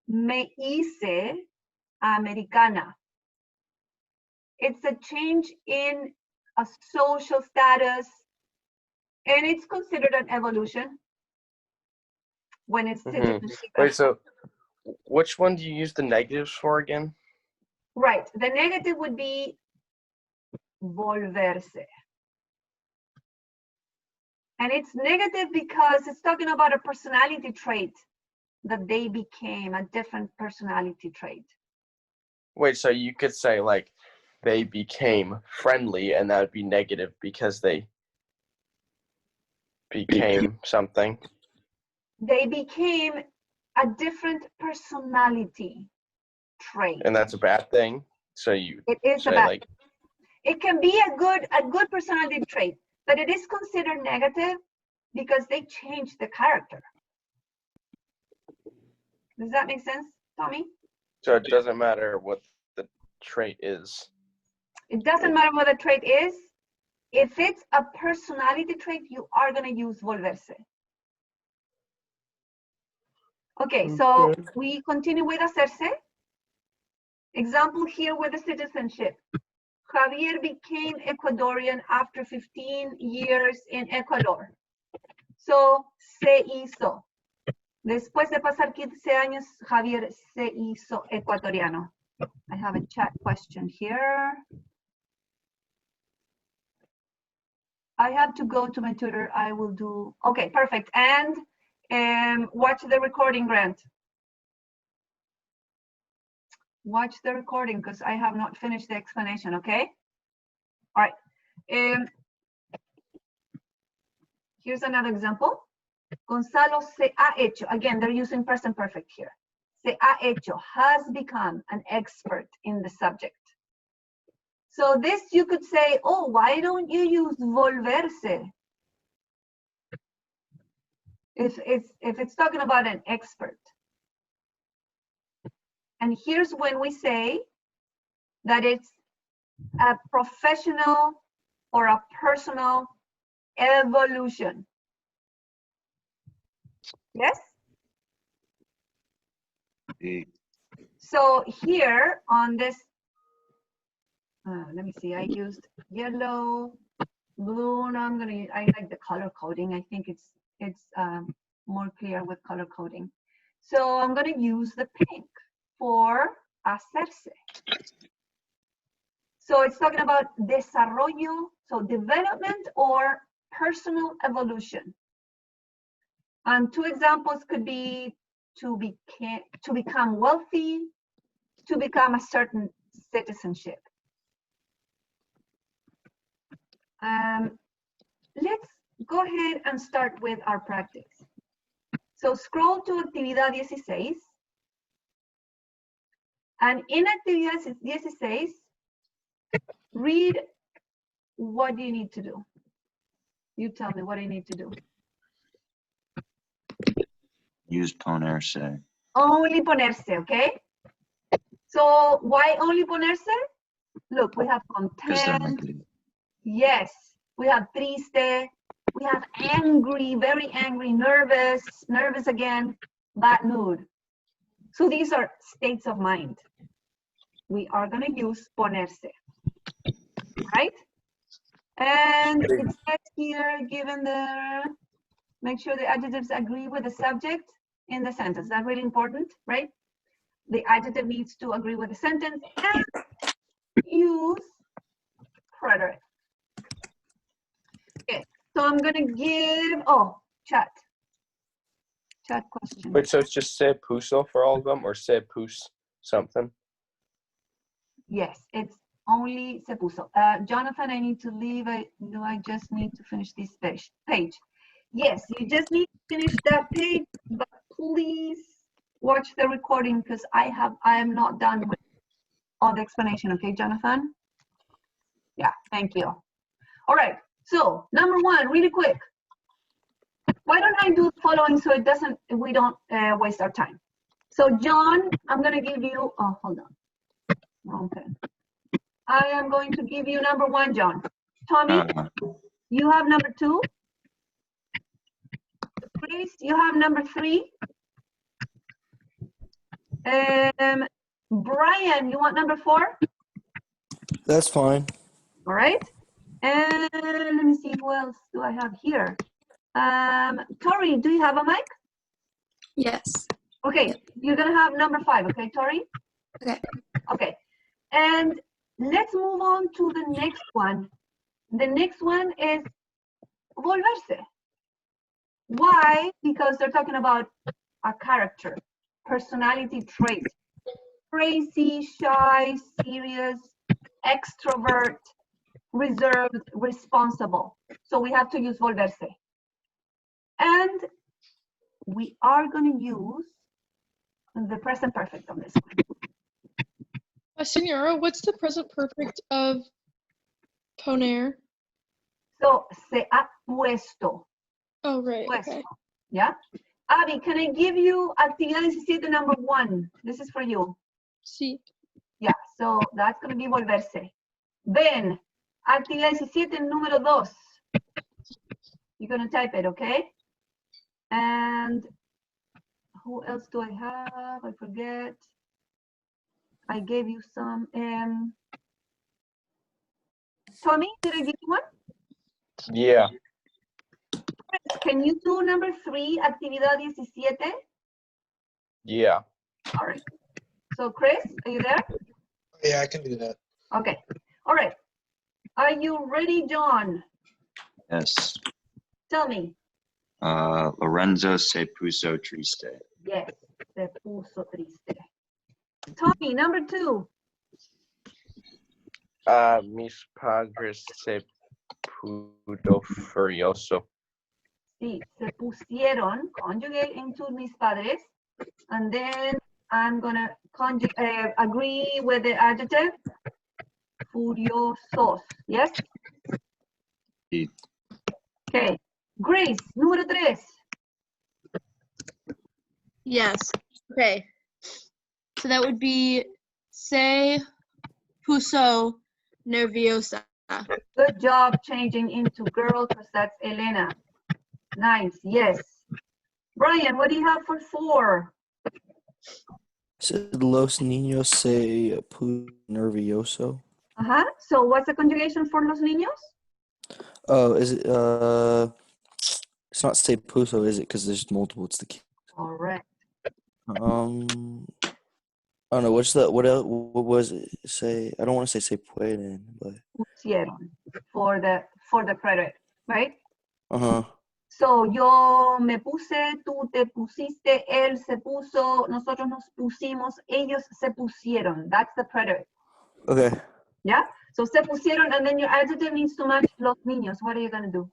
me hice americana. It's a change in a social status, and it's considered an evolution when it's citizenship. Wait, so which one do you use the negatives for again? Right, the negative would be volverse. And it's negative because it's talking about a personality trait that they became, a different personality trait. Wait, so you could say like they became friendly, and that would be negative because they became something. They became a different personality trait. And that's a bad thing. So you It is say a bad. like, It can be a good personality trait, but it is considered negative because they changed the character. Does that make sense, Tommy? so it doesn't matter what the trait is. It doesn't matter what the trait is. If it's a personality trait, you are going to use volverse. Okay, so we continue with hacerse. Example here with the citizenship. Javier became Ecuadorian after 15 years in Ecuador. So, se hizo. Después de pasar 15 años, Javier se hizo ecuatoriano. I have a chat question here. I have to go to my tutor. I will do, okay, perfect. And watch the recording, Grant. Watch the recording because I have not finished the explanation, okay? All right. Here's another example. Gonzalo se ha hecho. Again, they're using present perfect here. se ha hecho, has become an expert in the subject. So this you could say, oh, why don't you use volverse? If it's talking about an expert. And here's when we say that it's a professional or a personal evolution. Yes? Sí. So here on this, let me see, I used yellow, blue. No, I like the color coding. I think it's more clear with color coding. So I'm gonna use the pink for hacerse. So it's talking about desarrollo, so development or personal evolution. And two examples could be to become wealthy, to become a certain citizenship. Let's go ahead and start with our practice. So scroll to actividad 16. And in actividad 16, read what do you need to do. You tell me what I need to do. Use ponerse. Only ponerse, okay? So why only ponerse? Look, we have Because they're content. negative. Yes, we have triste. We have angry, very angry, nervous again, bad mood. So these are states of mind. We are going to use ponerse, right? And it says here, given the, make sure the adjectives agree with the subject in the sentence. That's really important, right? The adjective needs to agree with the sentence and use preterite. Okay, so I'm gonna give, chat question. Wait, so it's just se puso for all of them, or se pus something? Yes, it's only se puso. Jonathan, I need to leave. Do I just need to finish this page? Yes, you just need to finish that page, but please watch the recording because I am not done with all the explanation. Okay, Jonathan? Yeah, thank you. All right, so number one, really quick. Why don't I do the following so we don't waste our time. So John, I'm gonna give you, hold on. Wrong pen. I am going to give you number one, John. Tommy, you have number two. Chris, you have number three. Brian, you want number four? That's fine. All right. And let me see, who else do I have here? Tori, do you have a mic? Yes. Okay, you're gonna have number five, okay, Tori? Okay. Okay, and let's move on to the next one. The next one is volverse. Why? Because they're talking about a character, personality trait. Crazy, shy, serious, extrovert, reserved, responsible. So we have to use volverse. And we are going to use the present perfect on this one. Senora, what's the present perfect of poner? So, se ha puesto. Oh, right. Puesto. Okay. Yeah? Abby, can I give you actividad 17 number one? This is for you. Sí. Yeah, so that's going to be volverse. Ben, actividad 17 número 2. You're going to type it, okay? And who else do I have? I forget. I gave you some. Tommy, did I give you one? Yeah. Can you do number 3, actividad 17? Yeah. All right. So Chris, are you there? Yeah, I can do that. Okay. All right. Are you ready, John? Yes. Tell me. Lorenzo se puso triste. Yes, se puso triste. Tommy, number 2. Mis padres se puso furioso. Sí, se pusieron, conjugate into mis padres, and then I'm gonna agree with the adjective. Furiosos. Yes? Sí. Okay. Grace, número 3. Yes. Okay. So that would be se puso nerviosa. Good job changing into girl because that's Elena. Nice. Yes. Brian, what do you have for 4? Said Los niños se puso nervioso. So what's the conjugation for los niños? Oh, is it it's not se puso, is it? Because there's multiple. It's the key. All right. I don't know. What's the what else? What was it? Say I don't want to say se pueden, but Pusieron for the preterite, right? So yo me puse, tú te pusiste, él se puso, nosotros nos pusimos, ellos se pusieron. That's the preterite. Okay. Yeah? So se pusieron, and then your adjective needs to match los niños. What are you gonna do?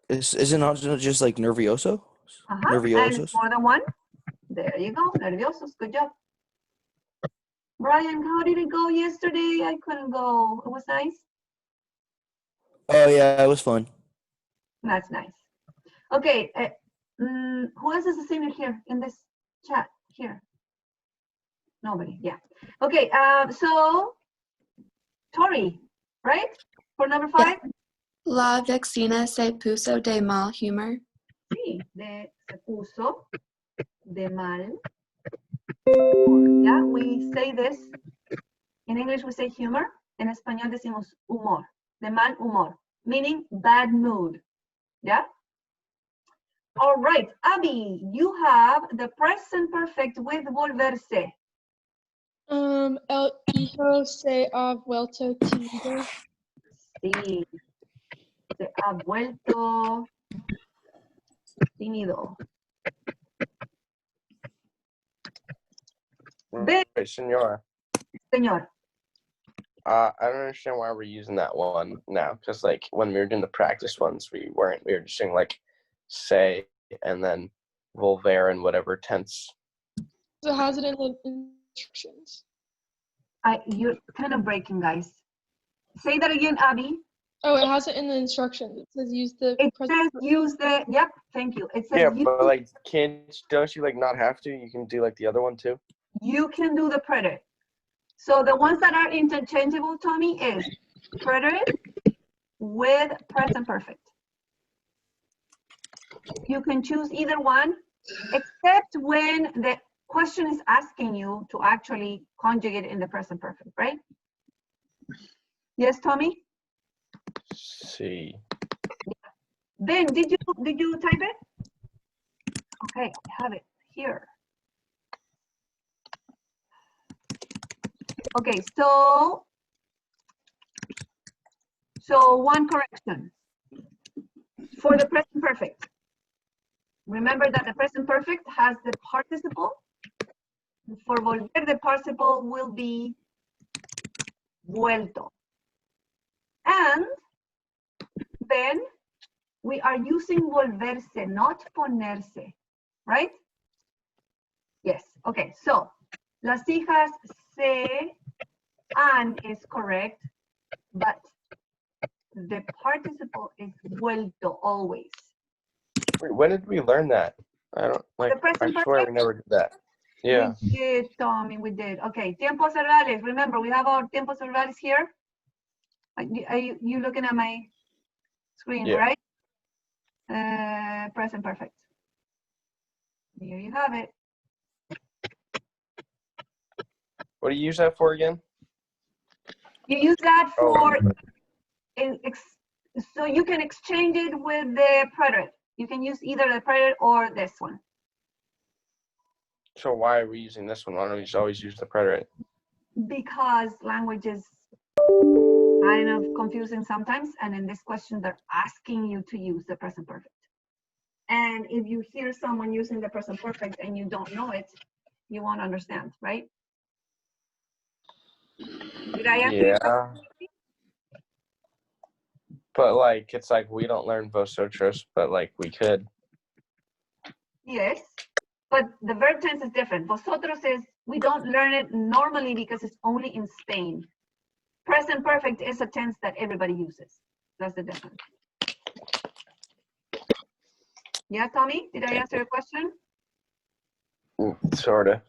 Is it not just like nervioso? And Nerviosos? more than one. There you go. Nerviosos. Good job. Brian, how did it go yesterday? I couldn't go. It was nice. Oh yeah, it was fun. That's nice. Okay. Who else is a senior here in this chat? Here. Nobody. Yeah. Okay. So Tori, right? For number 5. La vecina se puso de mal humor. Sí, se puso de mal. Yeah, we say this. In English we say humor. En español decimos humor. De mal humor, meaning bad mood. Yeah? All right, Abby, you have the present perfect with volverse. El hijo se ha vuelto tímido. Sí, se ha vuelto tímido. Wait, senora. Señor. I don't understand why we're using that one now, because like when we were doing the practice ones, we weren't. We were just saying like say and then volver and whatever tense. So how's it in the instructions? You're kind of breaking, guys. Say that again, Abby. Oh, it has it in the instructions. It says use the It says use the, yep, thank you. It says Yeah, use, but like don't you like not have to? You can do like the other one too. you can do the preterite. So the ones that are interchangeable, Tommy, is preterite with present perfect. You can choose either one, except when the question is asking you to actually conjugate in the present perfect, right? Yes, Tommy? See. Ben, did you type it? Okay, I have it here. Okay, so one correction. For the present perfect, remember that the present perfect has the participle. For volver, the participle will be vuelto. And then we are using volverse, not ponerse, right? Yes, okay, so las hijas se han is correct, but the participle is vuelto always. Wait, when did we learn that? I don't like. I swear we never did that. Yeah. We did, Tommy, we did. Okay, tiempos verbales. Remember, we have our tiempos verbales here. Are you looking at my screen, Yeah. right? Present perfect. Here you have it. What do you use that for again? You use that for, so you can exchange it with the preterite. You can use either the preterite or this one. So why are we using this one? Why don't we just always use the preterite? Because language is kind of confusing sometimes, and in this question, they're asking you to use the present perfect. And if you hear someone using the present perfect and you don't know it, you won't understand, right? Did I answer your question? But like, it's like we don't learn vosotros, but like we could. Yes, But the verb tense is different. Vosotros is, we don't learn it normally because it's only in Spain. Present perfect is a tense that everybody uses. That's the difference. Yeah, Tommy, did I answer your question? Sorta.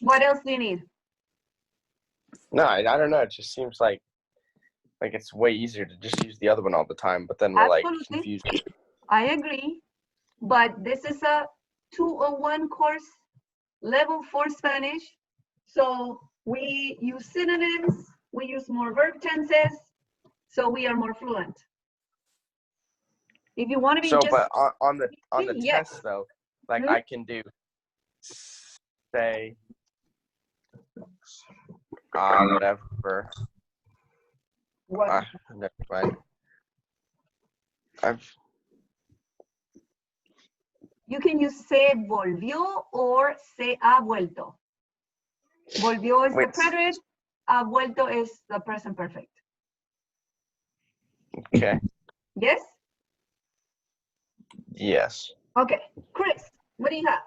What else do you need? No, I don't know. It just seems like it's way easier to just use the other one all the time, but then we're like Absolutely. confused. I agree, but this is a 201 course, level 4 Spanish. So we use synonyms, we use more verb tenses, so we are more fluent. If you want to be So, just but on the yes. test though, like Mhm. I can do say whatever. What? Never mind. You can use se volvió or se ha vuelto. Volvió is the Wait. preterite, ha vuelto is the present perfect. Okay. Yes? Yes. Okay. Chris, what do you have?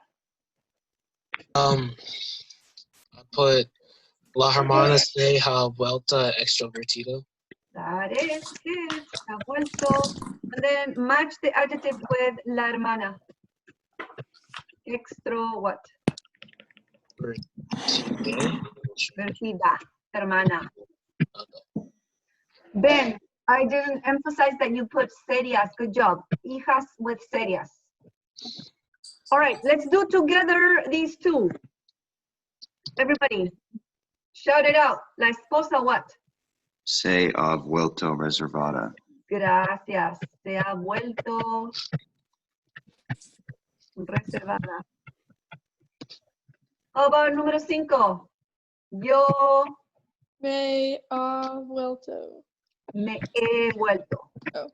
I put La Hermana se ha vuelta extrovertido. That is good. Ha vuelto. And then match the adjective with la hermana. Extro what? Vertida, hermana. Ben, I didn't emphasize that you put serias. Good job. Hijas with serias. All right, let's do together these two. Everybody, shout it out. La esposa what? Se ha vuelto reservada. Gracias. Se ha vuelto reservada. How about número 5? Yo Me ha vuelto. me he vuelto. Oh.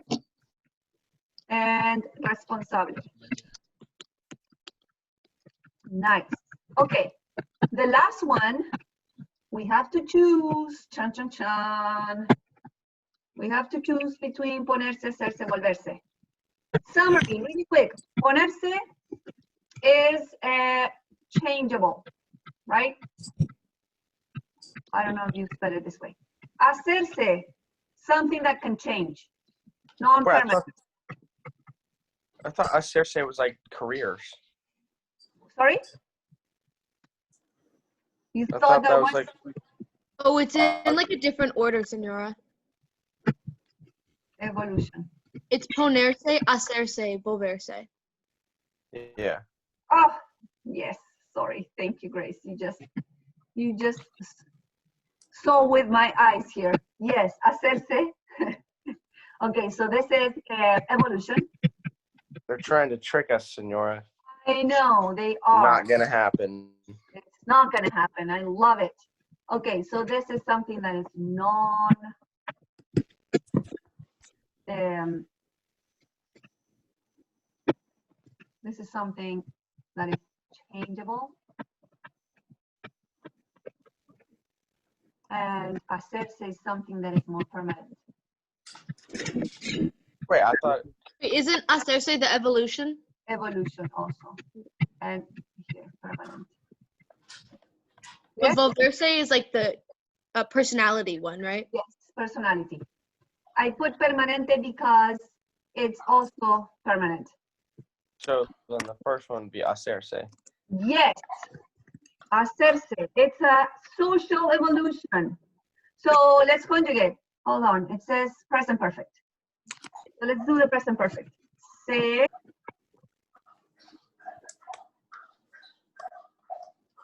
And responsable. Nice. Okay. The last one, we have to choose. Chan, chan, chan. We have to choose between ponerse, hacerse, volverse. Summary, really quick. Ponerse is changeable, right? I don't know if you spell it this way. Hacerse, something that can change. Non-permanent. I thought hacerse was like careers. Sorry? You I thought that was was like Oh, it's in like a different order, Senora. evolution. It's ponerse, hacerse, volverse. yeah. Oh, yes. Sorry. Thank you, Grace. You just saw with my eyes here. Yes, hacerse. Okay, so this is evolution. They're trying to trick us, Senora. I know they are. Not gonna happen. It's not gonna happen. I love it. Okay, so this is something that is this is something that is changeable. And hacerse is something that is more permanent. Wait, I thought Wait, isn't hacerse the evolution? Evolution also. And here, permanent. But Yes? volverse is like the personality one, right? Yes, personality. I put permanente because it's also permanent. so. Then the first one would be hacerse. Yes, hacerse. It's a social evolution. So let's conjugate. Hold on. It says present perfect. So let's do the present perfect. Se.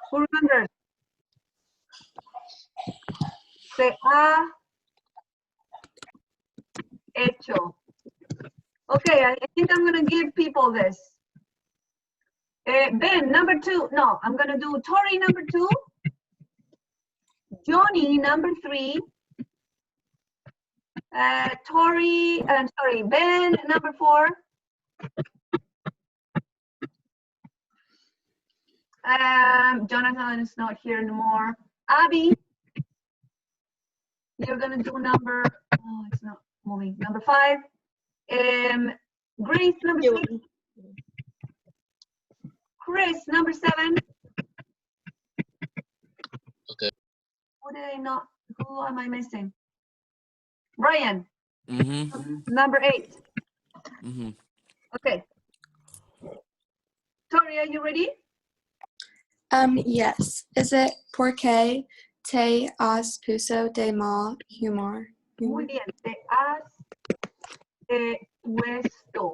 Who remembers? Se ha hecho. Okay, I think I'm going to give people this. Ben, number 2. No, I'm going to do Tori, number 2. Johnny, number 3. Tori, sorry, Ben, number 4. Jonathan is not here anymore. Abby, you're going to do number, oh, it's not moving, number 5. Grace, number 6. Chris, number 7. Okay. Who did I not? Who am I missing? Brian, Mm-hmm. number 8. Mm-hmm. Okay. Tori, are you ready? Yes. Is it porque te has puesto de mal humor? Muy bien. Te has puesto.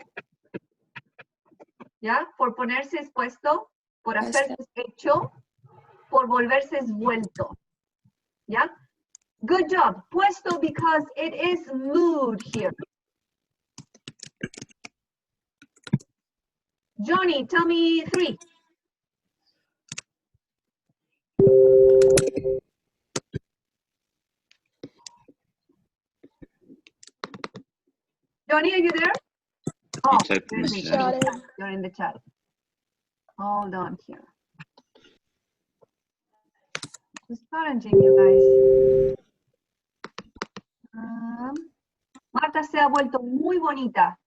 ¿Ya? Por ponerse es puesto, por hacerse es hecho, por volverse es vuelto. ¿Ya? Good job. Puesto because it is mood here. Johnny, tell me 3. Johnny, are you there? Oh, typed in the you're chat. you're in the chat. Hold on here. It's challenging, you guys. Marta se ha vuelto muy bonita.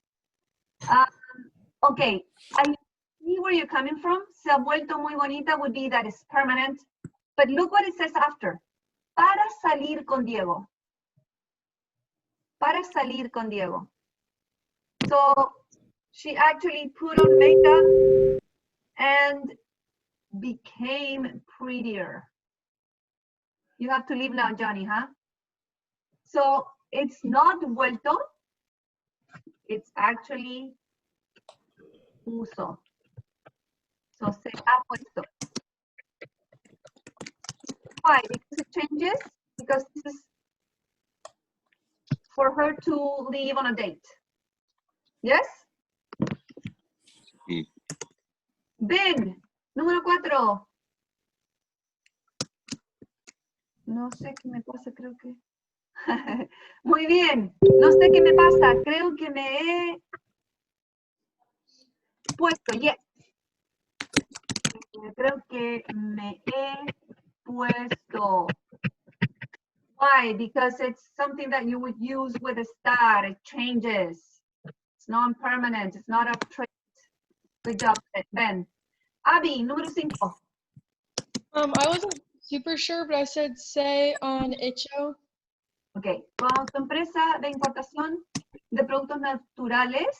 Okay, I see where you're coming from. Se ha vuelto muy bonita would be that it's permanent. But look what it says after. Para salir con Diego. Para salir con Diego. So she actually put on makeup and became prettier. You have to leave now, Johnny, huh? So it's not vuelto. It's actually puso. So se ha puesto. Why? Because it changes? Because this is for her to leave on a date. Yes? Sí. Ben, número 4. No sé qué me pasa, creo que... Muy bien. No sé qué me pasa. Creo que me he puesto. Yes. Creo que me he puesto. Why? Because it's something that you would use with a star. It changes. It's non-permanent. It's not a trait. Good job, Ben. Abby, número 5. I wasn't super sure, but I said say on hecho. Ok. Cuando tu empresa de importación de productos naturales,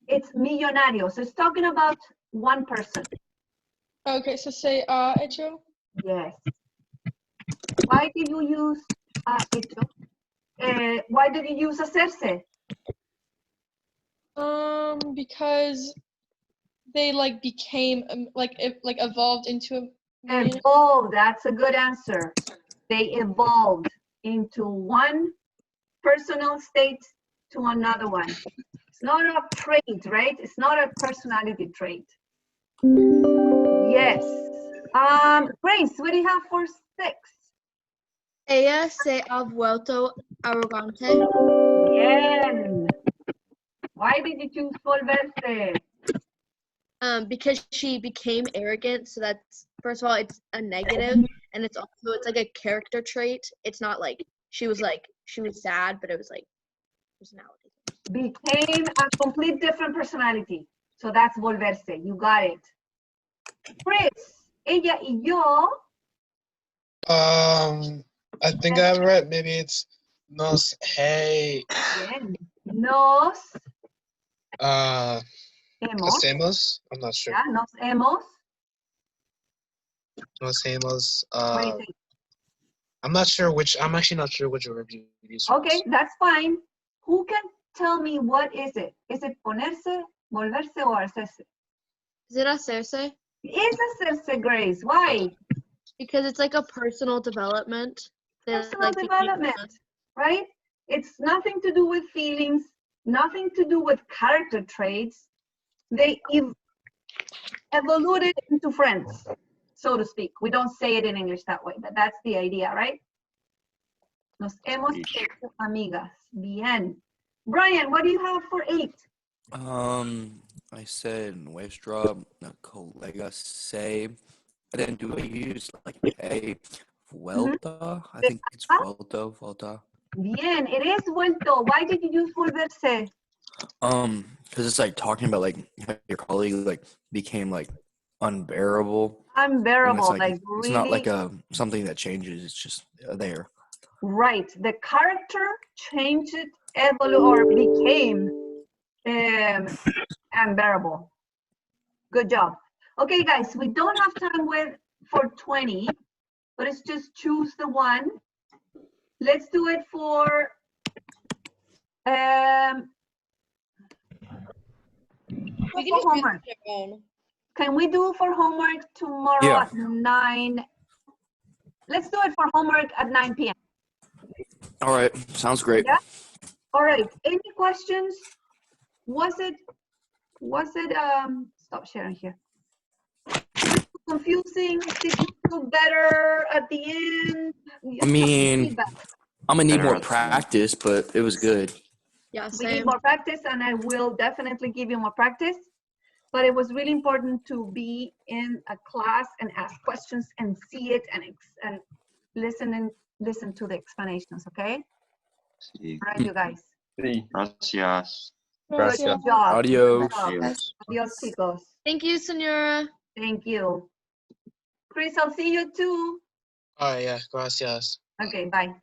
it's millonario. So it's talking about one person. Okay, so say hecho. Yes. Why did you use hecho? Why did you use hacerse? Because they like became evolved into a millionaire. Evolved. That's a good answer. They evolved into one personal state to another one. It's not a trait, right? It's not a personality trait. Yes. Grace, what do you have for 6? Ella se ha vuelto arrogante. Bien. Why did you choose volverse? Because she became arrogant. So that's, first of all, it's a negative, and it's like a character trait. It's not like she was sad, but it was like personality. Became a complete different personality. So that's volverse. You got it. Chris, ella y yo. I think I read maybe it's nos hey. Bien. Nos Hacemos. I'm not sure. Yeah, nos hemos. Nos hemos. What do you think? I'm actually not sure which verb you use. Okay, that's fine. Who can tell me what is it? Is it ponerse, volverse, or hacerse? Is it hacerse? It's hacerse, Grace. Why? Because it's like a personal development. Personal development, right? It's nothing to do with feelings, nothing to do with character traits. They evolved into friends, so to speak. We don't say it in English that way, but that's the idea, right? Nos hemos hecho amigas. Bien. Brian, what do you have for 8? I said nuestra colega se. And then do I use like a vuelta? I think it's vuelta. Bien, it is vuelto. Why did you use volverse? Because it's like talking about like how your colleague like became like unbearable. And Unbearable, it's like like it's not like really, a something that changes. It's just there. right. The character changed, or became unbearable. Good job. Okay, guys, we don't have time for 20, but let's just choose the one. Let's do it for We can for just homework. answer your own. Can we do for homework tomorrow Yeah. at 9? Let's do it for homework at 9 p.m. All right, sounds great. Yeah. All right. Any questions? Was it stop sharing here. Confusing? Did you feel better at the end? I mean, Feedback. I'm gonna need Better more at the end. practice, but it was good. Yeah, We need same. more practice, and I will definitely give you more practice. But it was really important to be in a class and ask questions and see it and listen to the explanations. Okay. Sí. All right, you guys. Sí. Gracias. Good Gracias. job. Adios. Good job. Adios. Adios, chicos. Thank you, Senora. Thank you. Chris, I'll see you too. All right, yeah, gracias. Okay, bye.